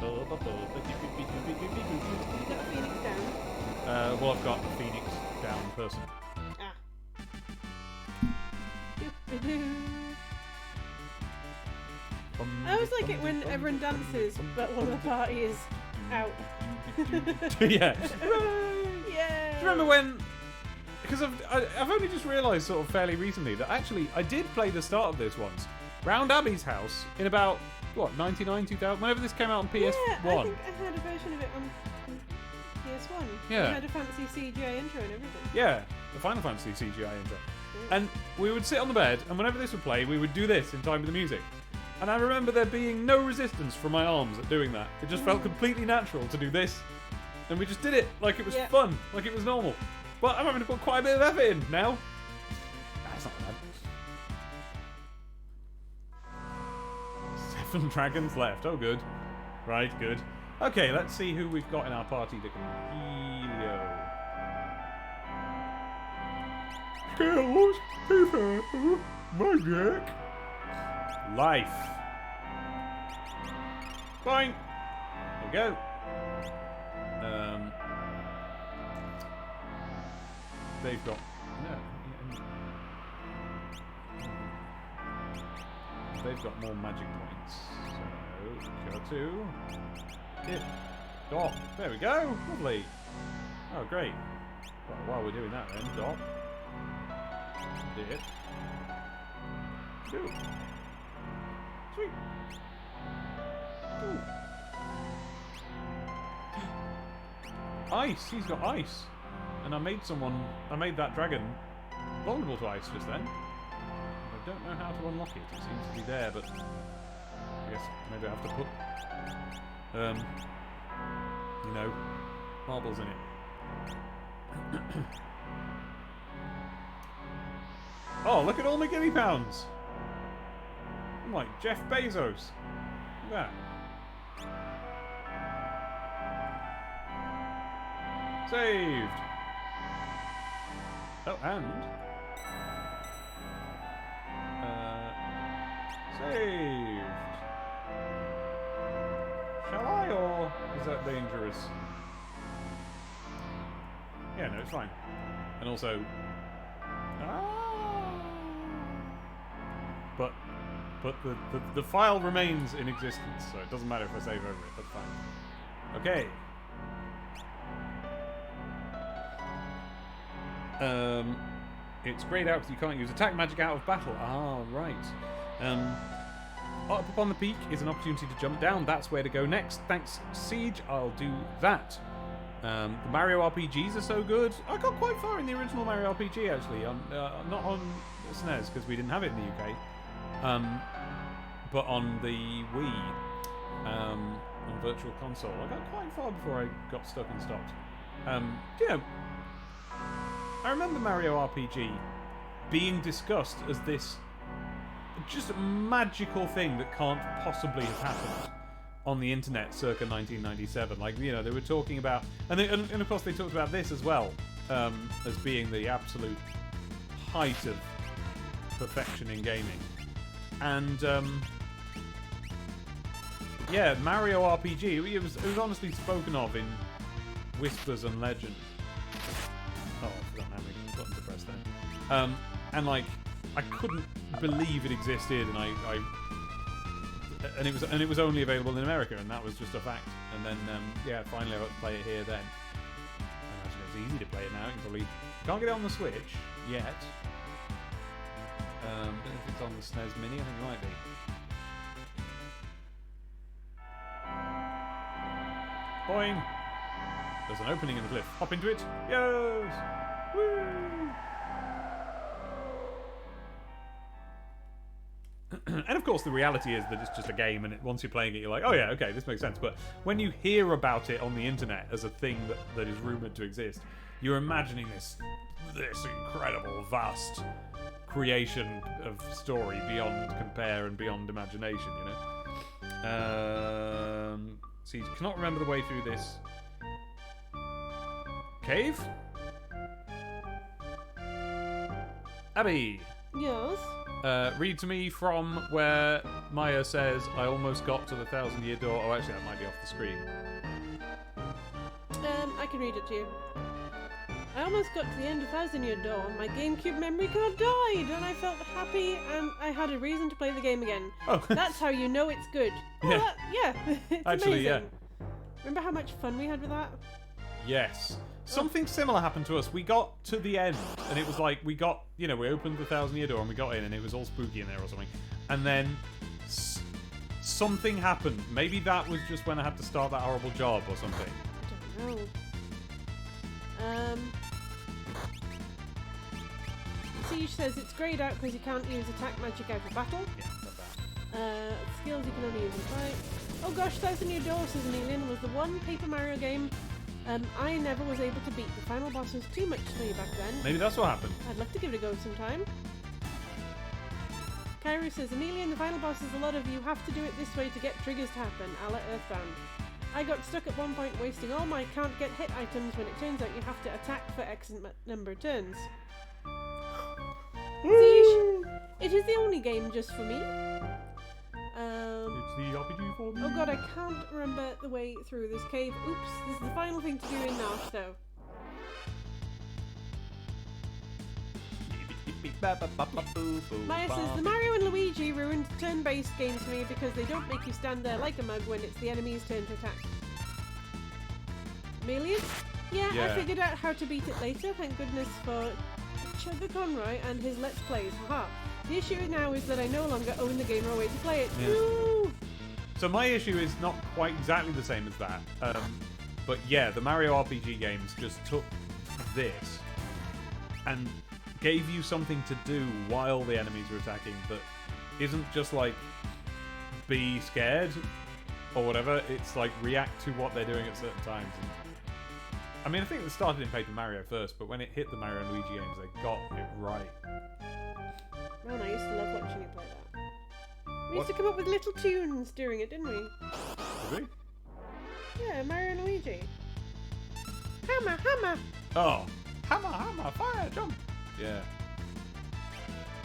You got a Phoenix down. Well, I've got a Phoenix down person. Ah. I always like it when everyone dances, but one of the party is out. Yeah. Yeah. Do you remember when? Because I've only just realised sort of fairly recently that actually I did play the start of this once, round Abby's house in about what 99, 2000, whenever this came out on PS1. Yeah, I think I had a version of it on PS1. Yeah. It had a fancy CGI intro and everything. Yeah, the Final Fantasy CGI intro. And we would sit on the bed, and whenever this would play, we would do this in time with the music. And I remember there being no resistance from my arms at doing that. It just felt completely natural to do this. And we just did it like it was fun, like it was normal. But I'm having to put quite a bit of effort in now. That's not bad. 7 dragons left. Oh, good. Right, good. Okay, let's see who we've got in our party that can heal. Skills, defense, magic, life. Fine. There we go. They've got they've got more magic points. So go to it. Dot. There we go. Lovely. Oh, great. Well, while we're doing that, then dot. It. Two. Sweet. Ooh. Ice. He's got ice. And I made that dragon vulnerable to ice just then. I don't know how to unlock it. It seems to be there, but I guess maybe I have to put, marbles in it. Oh, look at all my guinea pounds! I'm like Jeff Bezos. Look at that. Saved! Oh, and... saved! Shall I, or is that dangerous? Yeah, no, it's fine. And also... But the file remains in existence, so it doesn't matter if I save over it, that's fine. Okay. It's grayed out because you can't use attack magic out of battle. Ah, right. Up on the peak is an opportunity to jump down. That's where to go next. Thanks, Siege. I'll do that. The Mario RPGs are so good. I got quite far in the original Mario RPG, actually. Not on SNES, because we didn't have it in the UK. But on the Wii, on Virtual Console, I got quite far before I got stuck and stopped. I remember Mario RPG being discussed as this just magical thing that can't possibly have happened on the internet circa 1997. Like, they were talking about... And of course they talked about this as well, as being the absolute height of perfection in gaming. And, Mario RPG, it was honestly spoken of in whispers and legend. Oh, I forgot how many buttons to press then. And like, I couldn't believe it existed, and it was only available in America, and that was just a fact. And then, finally I got to play it here then. And actually, it's easy to play it now. You can't get it on the Switch yet. Don't know if it's on the SNES Mini. I think it might be. Boing! There's an opening in the cliff. Hop into it. Yes! Woo! And of course, the reality is that it's just a game, and once you're playing it, you're like, oh yeah, okay, this makes sense. But when you hear about it on the internet as a thing that is rumored to exist, you're imagining this incredible, vast creation of story beyond compare and beyond imagination, See, you cannot remember the way through this cave? Abby! Yes? Read to me from where Maya says, I almost got to the 1,000-year door. Oh, actually, that might be off the screen. I can read it to you. I almost got to the end of 1,000-year door. My GameCube memory card died, and I felt happy, and I had a reason to play the game again. Oh. That's how you know it's good. Yeah. It's actually, amazing. Yeah. Remember how much fun we had with that? Yes. Something similar happened to us. We got to the end, and it was like, we opened the 1,000-year door, and we got in, and it was all spooky in there or something. And then something happened. Maybe that was just when I had to start that horrible job or something. I don't know. Siege says it's greyed out because you can't use attack magic out of battle. Yeah, not bad. Skills you can only use in fight. Oh gosh, 1,000-Year Door, says Amelia, was the one Paper Mario game I never was able to beat. The final boss was too much for me back then. Maybe that's what happened. I'd love to give it a go sometime. Kyrie says, Amelia, the final boss is a lot of you have to do it this way to get triggers to happen, a la Earthbound. I got stuck at one point wasting all my can't get hit items when it turns out you have to attack for X number of turns. It is the only game just for me. It's the RPG for me. Oh god, I can't remember the way through this cave. Oops, this is the final thing to do in Nash though. Maya says, the Mario and Luigi ruined turn-based games for me because they don't make you stand there like a mug when it's the enemy's turn to attack. Amelia? Yeah, I figured out how to beat it later, thank goodness for Chugga Conroy and his Let's Plays, haha. The issue now is that I no longer own the game or a way to play it. Yeah. Woo! So my issue is not quite exactly the same as that. But yeah, the Mario RPG games just took this and gave you something to do while the enemies are attacking that isn't just like be scared or whatever, it's like react to what they're doing at certain times. And, I mean, I think it started in Paper Mario first, but when it hit the Mario and Luigi games, they got it right. Man, I used to love watching you play that. We used What? to come up with little tunes during it, didn't we? Did we? Yeah, Mario and Luigi. Hammer, hammer! Oh, hammer, fire, jump. Yeah.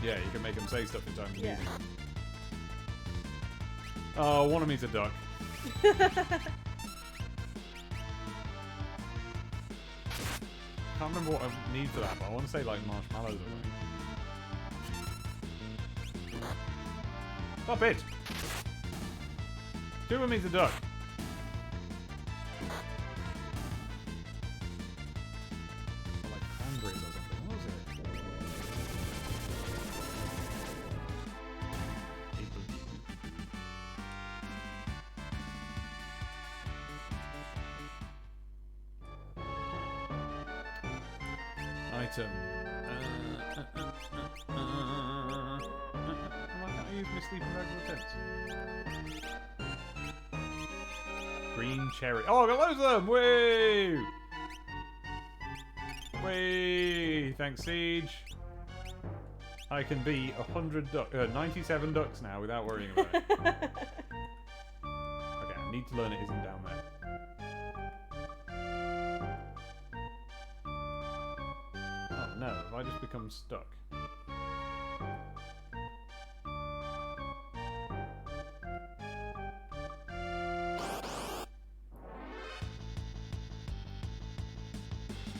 Yeah, you can make them say stuff in time. Yeah. Oh, one of me's a duck. Can't remember what I need for that, but I want to say like marshmallows or something. Stop it! Two of me's a duck. Or like cranberries or something. What was it? Item. Why can't I use my sleeping bag for tents? Green cherry. Oh, I got loads of them! Whee! Whee! Thanks, Siege. I can be 97 ducks now without worrying about it. Okay, I need to learn it isn't down there. Oh no, have I just become stuck?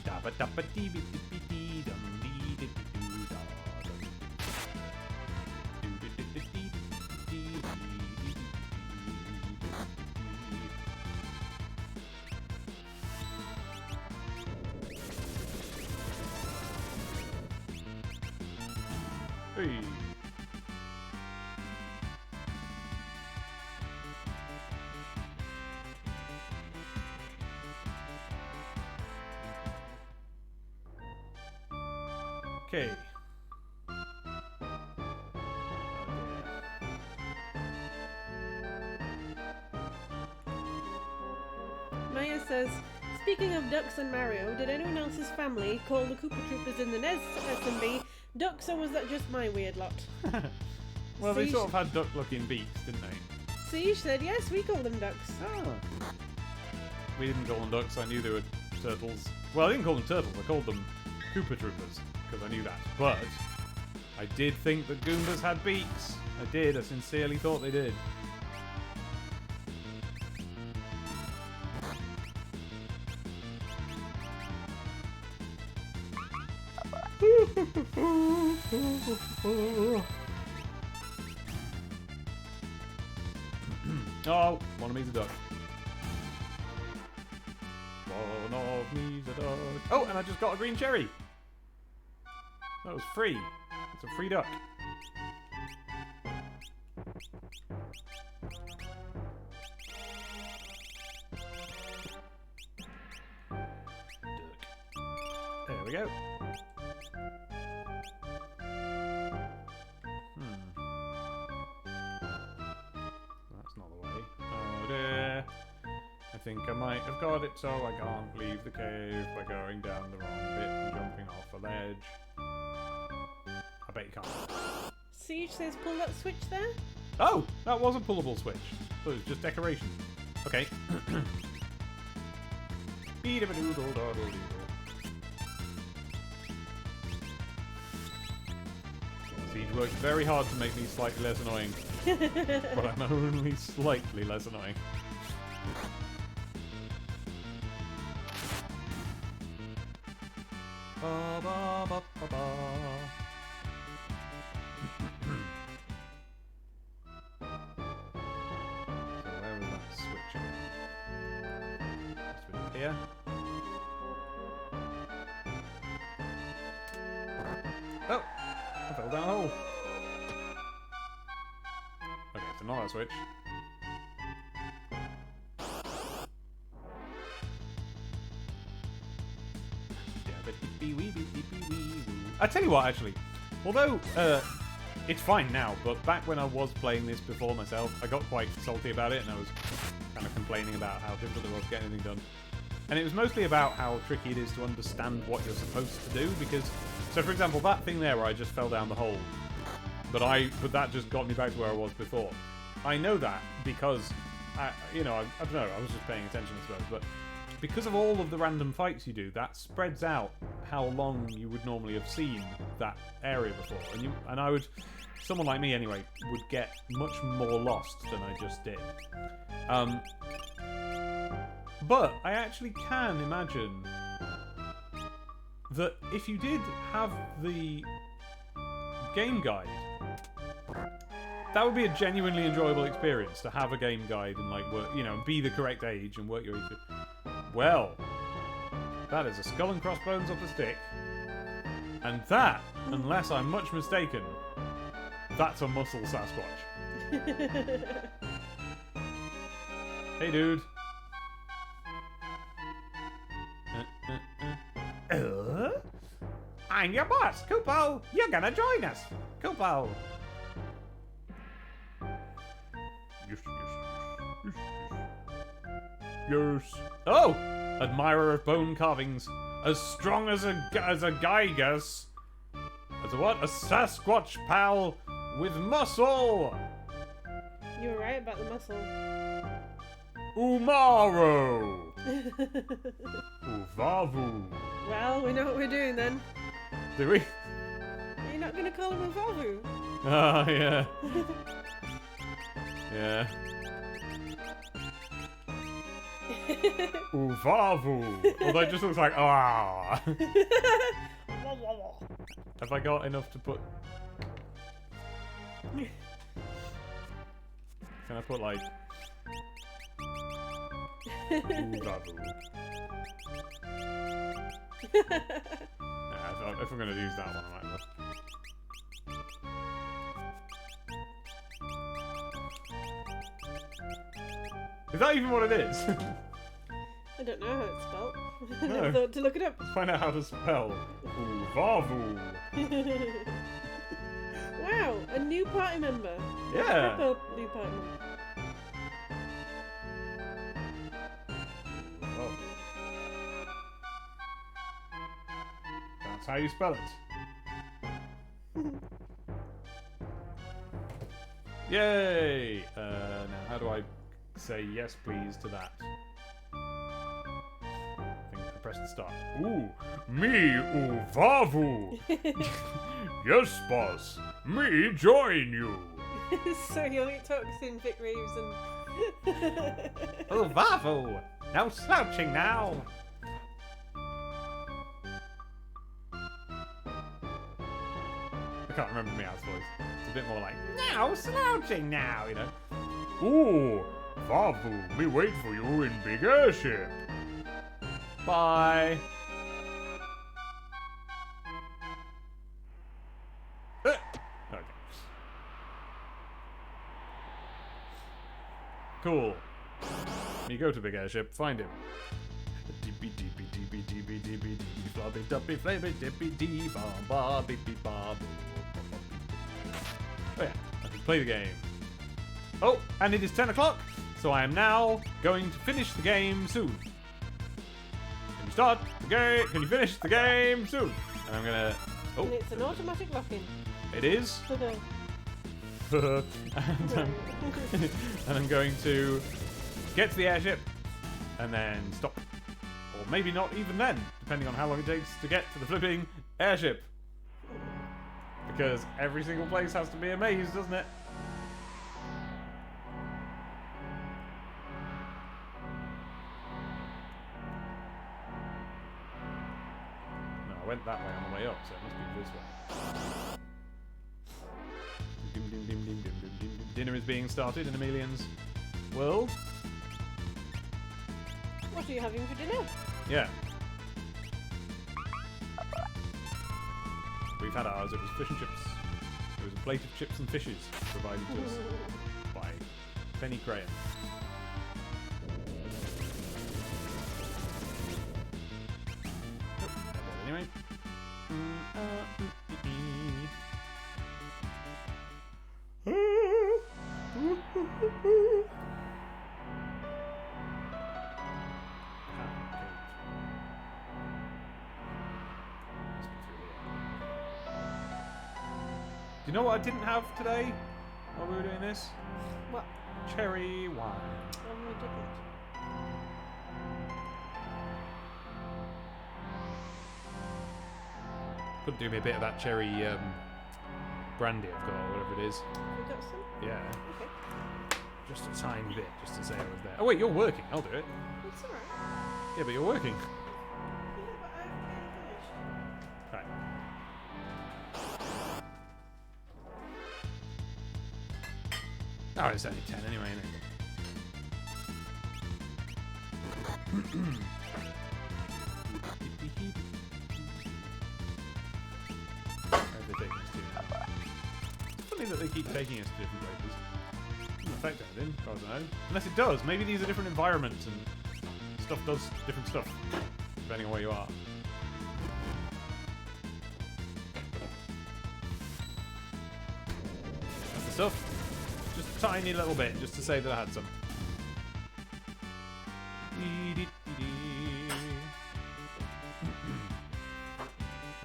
Dabba dabba dee dee dee dee dum dee dee dee doo da dum. Doo dee dee dee dee dee dee dee dee. Hey. Okay. Maya says, speaking of ducks and Mario, did anyone else's family call the Koopa Troopers in the NES SMB ducks, or was that just my weird lot? Well, they Siege- sort of had duck-looking beaks, didn't they? Siege said, yes, we call them ducks. Oh. We didn't call them ducks, I knew they were turtles. Well, I didn't call them turtles, I called them Koopa Troopers, because I knew that. But I did think that Goombas had beaks. I did, I sincerely thought they did. Oh, one of me's a duck. One of me's a duck. Oh, and I just got a green cherry. That was free. It's a free duck. Duck. There we go. That's not the way. Oh dear. I think I might have got it, so I can't leave the cave by going down the wrong bit and jumping off a ledge. I bet you can't. Siege says, pull that switch there. Oh! That was a pullable switch. So it was just decoration. Okay. Siege worked very hard to make me slightly less annoying. But I'm only slightly less annoying. Ba, ba, ba, ba, ba. So where was that switch? Must be up here. Oh! I fell down a hole. Okay, so not that switch. Dabba beepy wee beep beepy wee woo. I tell you what, actually, although it's fine now, but back when I was playing this before myself, I got quite salty about it, and I was kind of complaining about how difficult it was to get anything done. And it was mostly about how tricky it is to understand what you're supposed to do, because, so for example, that thing there where I just fell down the hole, but that just got me back to where I was before. I know that because, I don't know, I was just paying attention, I suppose, but because of all of the random fights you do, that spreads out how long you would normally have seen that area before. And I would, someone like me anyway, would get much more lost than I just did. But I actually can imagine that if you did have the game guide, that would be a genuinely enjoyable experience to have a game guide and like work, be the correct age and work your way through. Well, that is a skull and crossbones up a stick, and that, unless I'm much mistaken, that's a muscle Sasquatch. Hey, dude. I'm your boss, Kupo. You're gonna join us, Kupo. Yes. Oh, admirer of bone carvings, as strong as a Gygas. As a what? A Sasquatch pal with muscle. You were right about the muscle. Umaro. Uvavu. Well, we know what we're doing then. Do we? Are you not going to call him Uvavu? Oh, yeah. Yeah. Uvavu. Although it just looks like, ah. Have I got enough to put... Can I put, like... Uvavu. If I'm going to use that one, I might as well. Is that even what it is? I don't know how it's spelled. I No. never thought to look it up. Let's find out how to spell Uvavu. Wow, a new party member. Yeah. Proper new party member. Oh. That's how you spell it. Yay! Now, how do I say yes, please to that? I think I pressed the start. Ooh, me Uvavu. Yes, boss. Me join you. So he only talks in Vic Reeves and... Uvavu. No slouching now. I can't remember Meow's voice. It's a bit more like, now slouching now, you know. Ooh, Vavu, me wait for you in big airship. Bye. Okay. Cool. You go to big airship, find him. Deepy deepy deepy deepy deepy deepy flobby duppy flabby dippy dee bomb bob beep beep bob. Oh yeah, I can play the game. Oh, and it is 10 o'clock, so I am now going to finish the game soon. Can you start the game? Can you finish the game soon? And I'm gonna... Oh, And it's an automatic lock-in. it is. and I'm going to get to the airship and then stop. Or maybe not even then, depending on how long it takes to get to the flipping airship. Because every single place has to be a maze, doesn't it? No, I went that way on the way up, so it must be this way. Dim, dim, dim, dim, dim, dim, dim, dim. Dinner is being started in Emelian's world. What are you having for dinner? Yeah. We've had ours. It was fish and chips. It was a plate of chips and fishes provided to us by Penny Graham. Oh, anyway. you know what I didn't have today while we were doing this? What? Cherry wine. Oh, we didn't. Could do me a bit of that cherry brandy I've got, or whatever it is. Have we got some? Yeah, Okay. just a tiny bit, just to say I was there. Oh wait, you're working. I'll do it. It's alright. Yeah, but you're working. Yeah, but I've finished. Right. Oh, it's only 10 anyway, isn't it? Where are they taking us to now? It's funny that they keep taking us to different places. Doesn't affect anything, as far as I know. Unless it does. Maybe these are different environments and stuff does different stuff, depending on where you are. That's the stuff. Just a tiny little bit, just to say that I had some.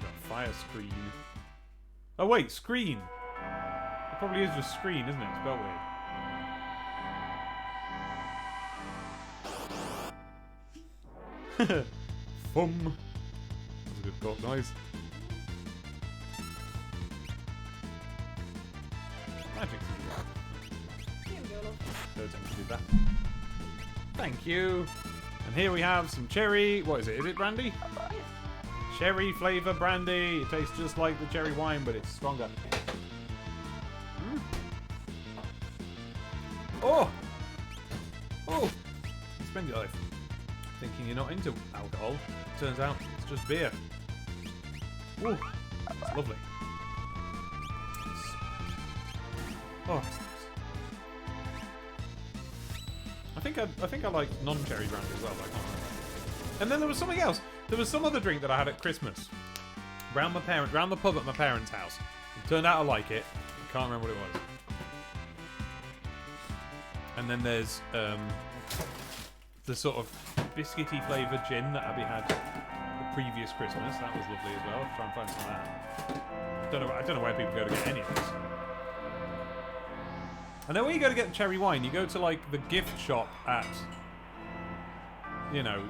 Got a fire screen. Oh wait, screen! It probably is just screen, isn't it? It's spelled weird. Fum. That's a good cork noise. Magic. Here we go, love. Don't tend to do that. Thank you. And here we have some cherry. What is it? Is it brandy? Yes. Cherry flavour brandy. It tastes just like the cherry wine, but it's stronger. Mm. Oh! Oh! You spend your life thinking you're not into alcohol. Turns out it's just beer. Ooh, it's lovely. Oh, it's nice. I think I like non-cherry brandy as well. But I can't remember. And then there was something else. There was some other drink that I had at Christmas, round the pub at my parents' house. It turned out I like it. I can't remember what it was. And then there's the sort of biscuity flavoured gin that Abby had the previous Christmas. That was lovely as well. Try and find some of that. I don't know where people go to get any of this. And then when you go to get the cherry wine, you go to like the gift shop at, you know,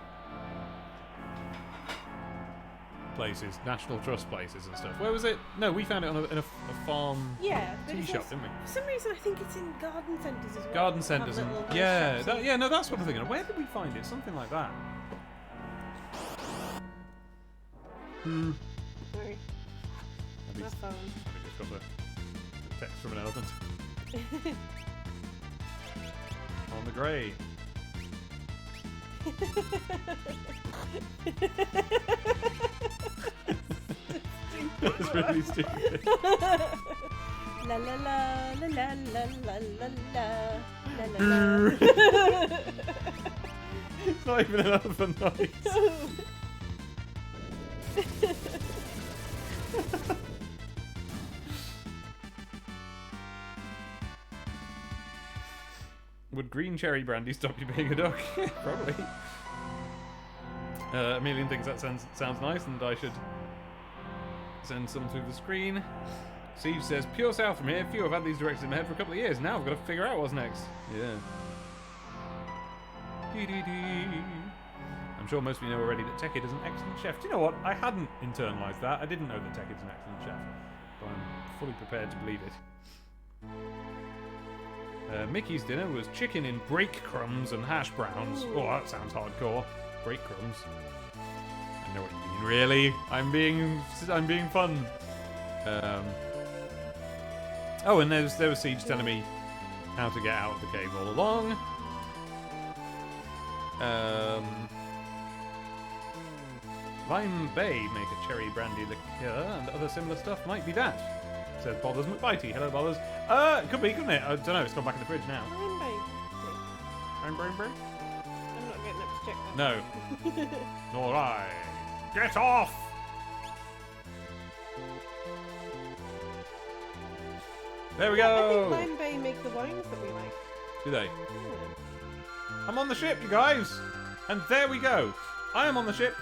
places, National Trust places and stuff. Where was it? No, we found it on in a farm Yeah. but tea it shop, says- didn't we? For some reason, I think it's in garden centres as well. Garden Have centres and little yeah, shops that, and- yeah, no, that's what I'm thinking of. Where did we find it? Something like that. Sorry, Maybe my phone. we just got the text from an elephant on the grey. That's really stupid. La la la la la la la la la la la. It's not even an elephant noise. Would green cherry brandy stop you being a duck? Probably. Amelia thinks that sounds nice and I should send some through the screen. Siege says, pure south from here. Few have had these directions in my head for a couple of years. Now I've got to figure out what's next. Yeah. I'm sure most of you know already that Tekid is an excellent chef. Do you know what? I hadn't internalised that. I didn't know that Tekid's an excellent chef. But I'm fully prepared to believe it. Mickey's dinner was chicken in breadcrumbs and hash browns. Ooh. Oh, that sounds hardcore. Breadcrumbs. I know what you mean, really. I'm being fun. Oh, and there was Siege telling me how to get out of the cave all along. Lime Bay make a cherry brandy liqueur and other similar stuff. Might be that. Says Bothers McBitey. Hello, Bothers. It could be, couldn't it? I don't know. It's gone back in the fridge now. Rainbow. Brain. I'm not getting up to check that. No. Nor I. Get off! There we I go! think Lime Bay make the wines that we like. Do they? Yeah. I'm on the ship, you guys! And there we go. I am on the ship.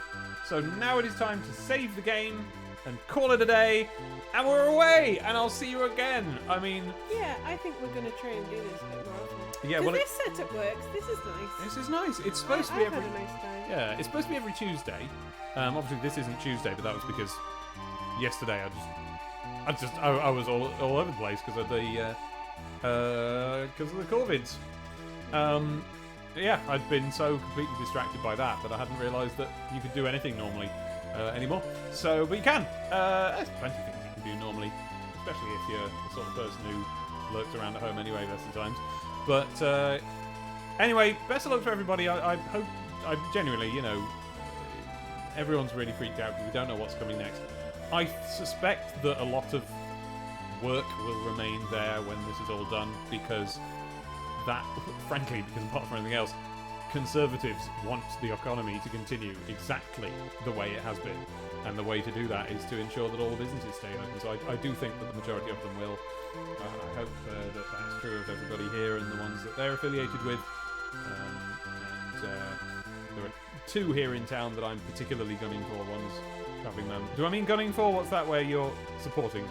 So now it is time to save the game and call it a day. And we're away, and I'll see you again. I mean, Yeah, I think we're going to try and do this a bit more often. Yeah, 'Cause well, this setup works. This is nice. this is nice. It's supposed to be I've every. had a nice time. Yeah, it's supposed to be every Tuesday. Obviously, this isn't Tuesday, but that was because yesterday I was all over the place because of the COVIDs. Yeah, I'd been so completely distracted by that I hadn't realised that you could do anything normally anymore. So, but you can. There's plenty of things you can do normally, especially if you're the sort of person who lurks around at home anyway, most of the times. But anyway, best of luck to everybody. I hope, I genuinely, everyone's really freaked out because we don't know what's coming next. I suspect that a lot of work will remain there when this is all done because frankly, because apart from anything else, Conservatives want the economy to continue exactly the way it has been. And the way to do that is to ensure that all the businesses stay open. So I do think that the majority of them will. I hope that that's true of everybody here and the ones that they're affiliated with. There are two here in town that I'm particularly gunning for. One's Travelling Man. Do I mean gunning for? What's that where you're supporting?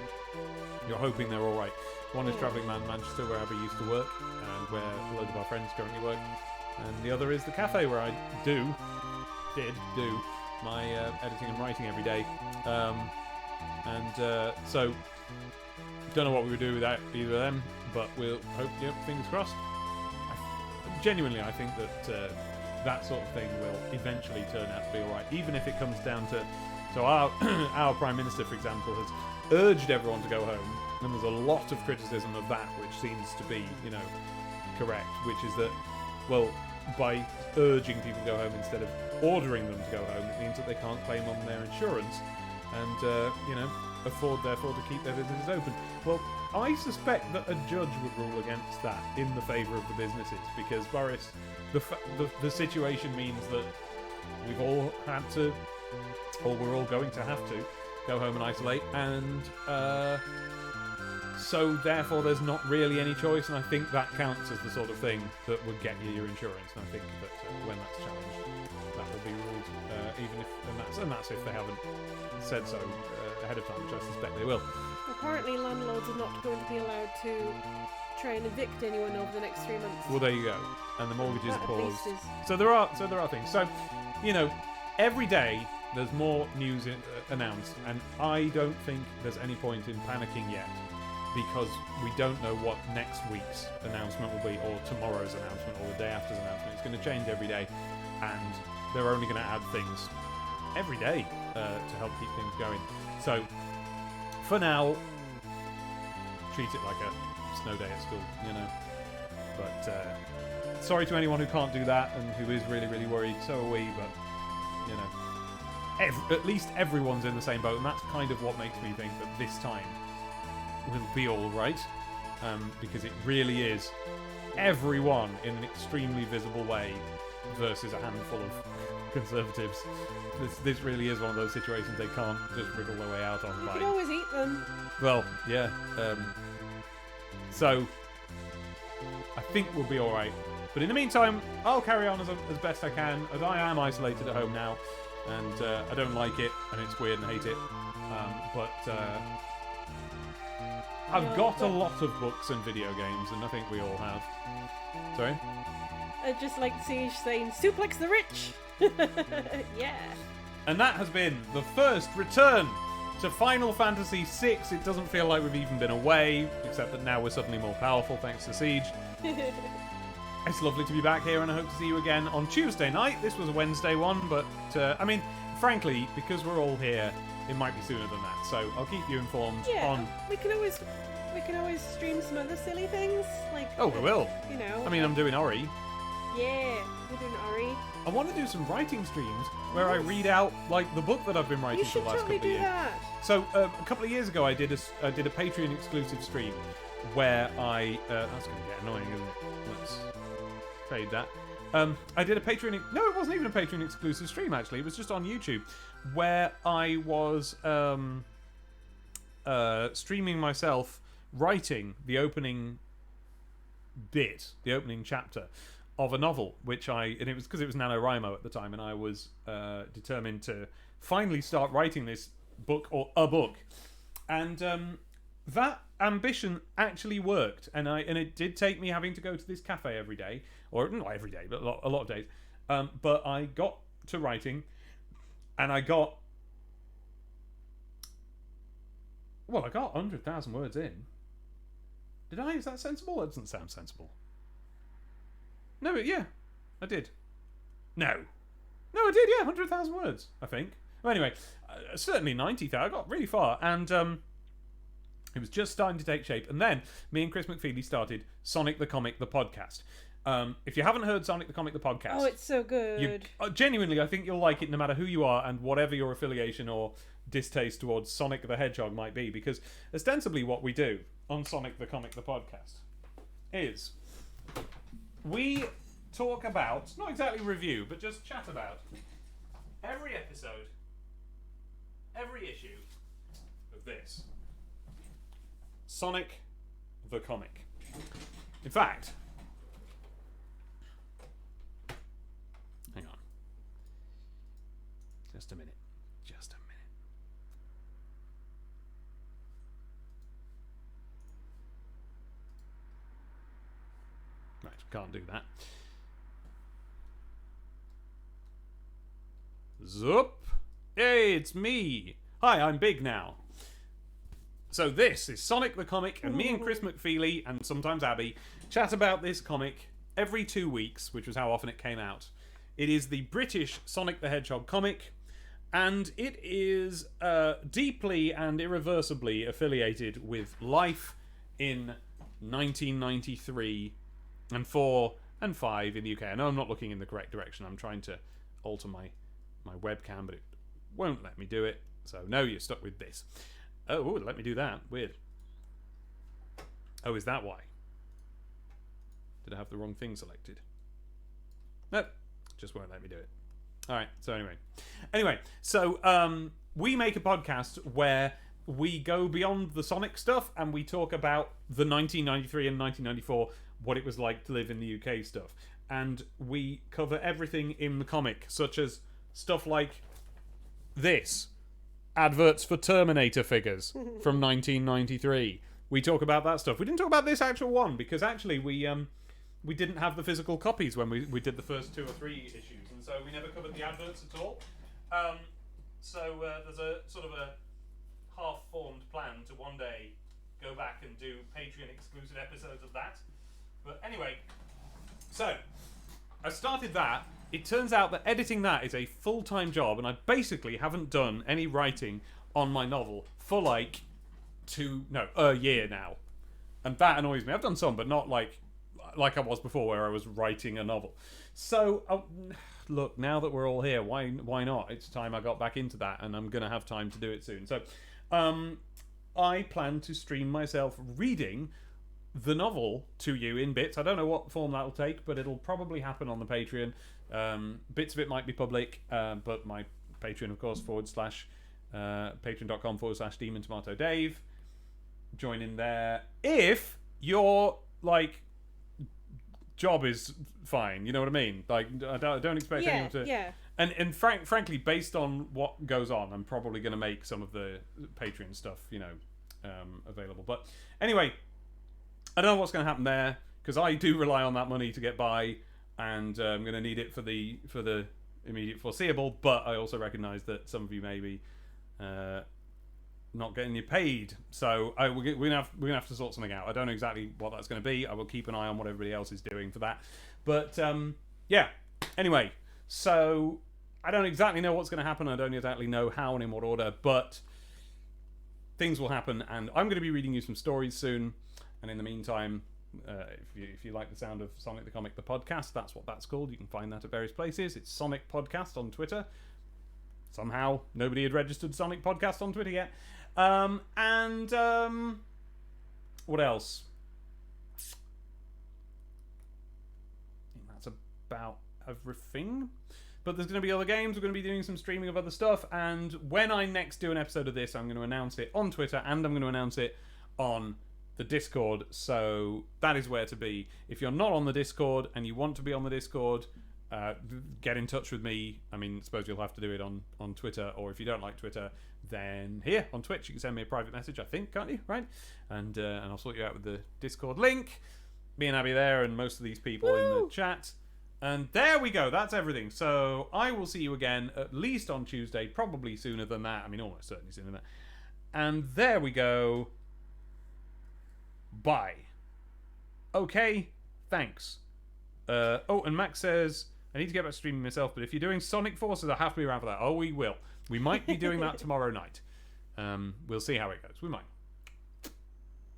You're hoping they're all right. One is Travelling Man Manchester, where Abby used to work, and where a load of our friends currently work. And the other is the cafe, where I did do my editing and writing every day. So, don't know what we would do without either of them, but we'll hope, fingers crossed. Genuinely, I think that that sort of thing will eventually turn out to be alright, even if it comes down to... So our Prime Minister, for example, has urged everyone to go home, and there's a lot of criticism of that, which seems to be, correct, which is that, well, by urging people to go home instead of ordering them to go home, it means that they can't claim on their insurance and, afford, therefore, to keep their businesses open. Well, I suspect that a judge would rule against that in the favour of the businesses, because, Boris, the situation means that we've all had to, or we're all going to have to, go home and isolate, and so therefore there's not really any choice, and I think that counts as the sort of thing that would get you your insurance, and I think that when that's challenged, that will be ruled, even if, and that's if they haven't said so ahead of time, which I suspect they will. Apparently landlords are not going to be allowed to try and evict anyone over the next 3 months. Well, there you go. And the mortgages That are at paused. least is- So there are things. So, every day there's more news announced, and I don't think there's any point in panicking yet, because we don't know what next week's announcement will be, or tomorrow's announcement, or the day after's announcement. It's going to change every day, and they're only going to add things every day to help keep things going. So, for now, treat it like a snow day at school, But sorry to anyone who can't do that and who is really, really worried. So are we, but at least everyone's in the same boat, and that's kind of what makes me think that this time will be all right, because it really is everyone in an extremely visible way versus a handful of Conservatives. This really is one of those situations they can't just wriggle their way out of. You can always eat them. Well, yeah. So I think we'll be all right. But in the meantime, I'll carry on as best I can, as I am isolated at home now, and I don't like it, and it's weird and hate it. I've got a lot of books and video games, and I think we all have. Sorry? Just like Siege saying, suplex the rich! Yeah. And that has been the first return to Final Fantasy VI. It doesn't feel like we've even been away, except that now we're suddenly more powerful thanks to Siege. It's lovely to be back here, and I hope to see you again on Tuesday night. This was a Wednesday one, but, frankly, because we're all here, it might be sooner than that. So I'll keep you informed on... We can always stream some other silly things, like... Oh, we will. I'm doing Ori. Yeah, we're doing Ori. I want to do some writing streams where I read out, the book that I've been writing You for should the last totally couple of do years. that. So, a couple of years ago, I did a Patreon exclusive stream where I... that's going to get annoying, isn't it? Let's fade that. I did a Patreon... No, it wasn't even a Patreon exclusive stream, actually. It was just on YouTube, where I was streaming myself writing the opening bit, the opening chapter of a novel, and it was because it was NaNoWriMo at the time, and I was determined to finally start writing this book or a book, and that ambition actually worked. And it did take me having to go to this cafe every day, or not every day, but a lot of days. But I got to writing, and I got 100,000 words in. Did I? Is that sensible? That doesn't sound sensible. No, but yeah, I did. No, I did. Yeah, 100,000 words, I think. Well, anyway, certainly 90,000. I got really far, and it was just starting to take shape. And then me and Chris McFeely started Sonic the Comic, the podcast. If you haven't heard Sonic the Comic, the podcast, Oh, it's so good. genuinely, I think you'll like it no matter who you are and whatever your affiliation or distaste towards Sonic the Hedgehog might be. Because ostensibly what we do on Sonic the Comic, the podcast, is we talk about, not exactly review, but just chat about every episode, every issue of this Sonic the Comic. In fact, hang on. Just a minute. Right, can't do that. Zoop! Hey, it's me! Hi, I'm big now. So this is Sonic the Comic, and me and Chris McFeely, and sometimes Abby, chat about this comic every 2 weeks, which was how often it came out. It is the British Sonic the Hedgehog comic, and it is deeply and irreversibly affiliated with life in 1993 and 4 and 5 in the UK. I know I'm not looking in the correct direction. I'm trying to alter my webcam, but it won't let me do it. So no, you're stuck with this. Oh, let me do that. Weird. Oh, is that why? Did I have the wrong thing selected? Nope. Just won't let me do it. Alright, so anyway, so we make a podcast where we go beyond the Sonic stuff and we talk about the 1993 and 1994, what it was like to live in the UK stuff. And we cover everything in the comic, such as stuff like this. Adverts for Terminator figures from 1993. We talk about that stuff. We didn't talk about this actual one because actually we didn't have the physical copies when we did the first 2 or 3 issues, and so we never covered the adverts at all. So there's a sort of a half-formed plan to one day go back and do Patreon exclusive episodes of that. But anyway, so I started that. It turns out that editing that is a full-time job, and I basically haven't done any writing on my novel for like a year now. And that annoys me. I've done some, but not like I was before where I was writing a novel. So, look, now that we're all here, why not? It's time I got back into that, and I'm going to have time to do it soon. So, I plan to stream myself reading the novel to you in bits. I don't know what form that'll take, but it'll probably happen on the Patreon. Bits of it might be public, but my Patreon, of course, patreon.com/DemonTomatoDave. Join in there if your job is fine. You know what I mean? Like, I don't expect anyone to. Yeah. And frankly, based on what goes on, I'm probably going to make some of the Patreon stuff, available. But anyway, I don't know what's going to happen there because I do rely on that money to get by, and I'm going to need it for the immediate foreseeable. But I also recognise that some of you may be not getting you paid, so we're gonna have to sort something out. I don't know exactly what that's going to be. I will keep an eye on what everybody else is doing for that. But yeah. Anyway, so I don't exactly know what's going to happen. I don't exactly know how and in what order, but things will happen, and I'm going to be reading you some stories soon. And in the meantime, if you like the sound of Sonic the Comic, the podcast, that's what that's called. You can find that at various places. It's Sonic Podcast on Twitter. Somehow, nobody had registered Sonic Podcast on Twitter yet. What else? I think that's about everything. But there's going to be other games. We're going to be doing some streaming of other stuff. And when I next do an episode of this, I'm going to announce it on Twitter, and I'm going to announce it on the Discord. So that is where to be. If you're not on the Discord and you want to be on the Discord, get in touch with me. I mean, I suppose you'll have to do it on Twitter, or if you don't like Twitter, then here on Twitch you can send me a private message, I think, can't you? Right? And I'll sort you out with the Discord link. Me and Abby there, and most of these people in the chat. And there we go. That's everything. So I will see you again at least on Tuesday, probably sooner than that. I mean, almost certainly sooner than that. And there we go. Bye. Okay. Thanks. And Max says, I need to get back to streaming myself, but if you're doing Sonic Forces, I have to be around for that. Oh, we will. We might be doing that tomorrow night. We'll see how it goes. We might.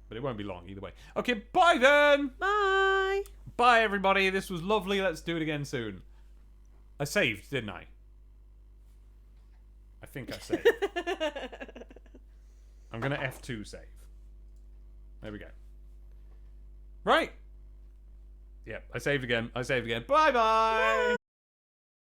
But it won't be long either way. Okay, bye then! Bye! Bye, everybody. This was lovely. Let's do it again soon. I saved, didn't I? I think I saved. I'm going to F2 save. There we go. Right. Yep, I saved again. Bye-bye!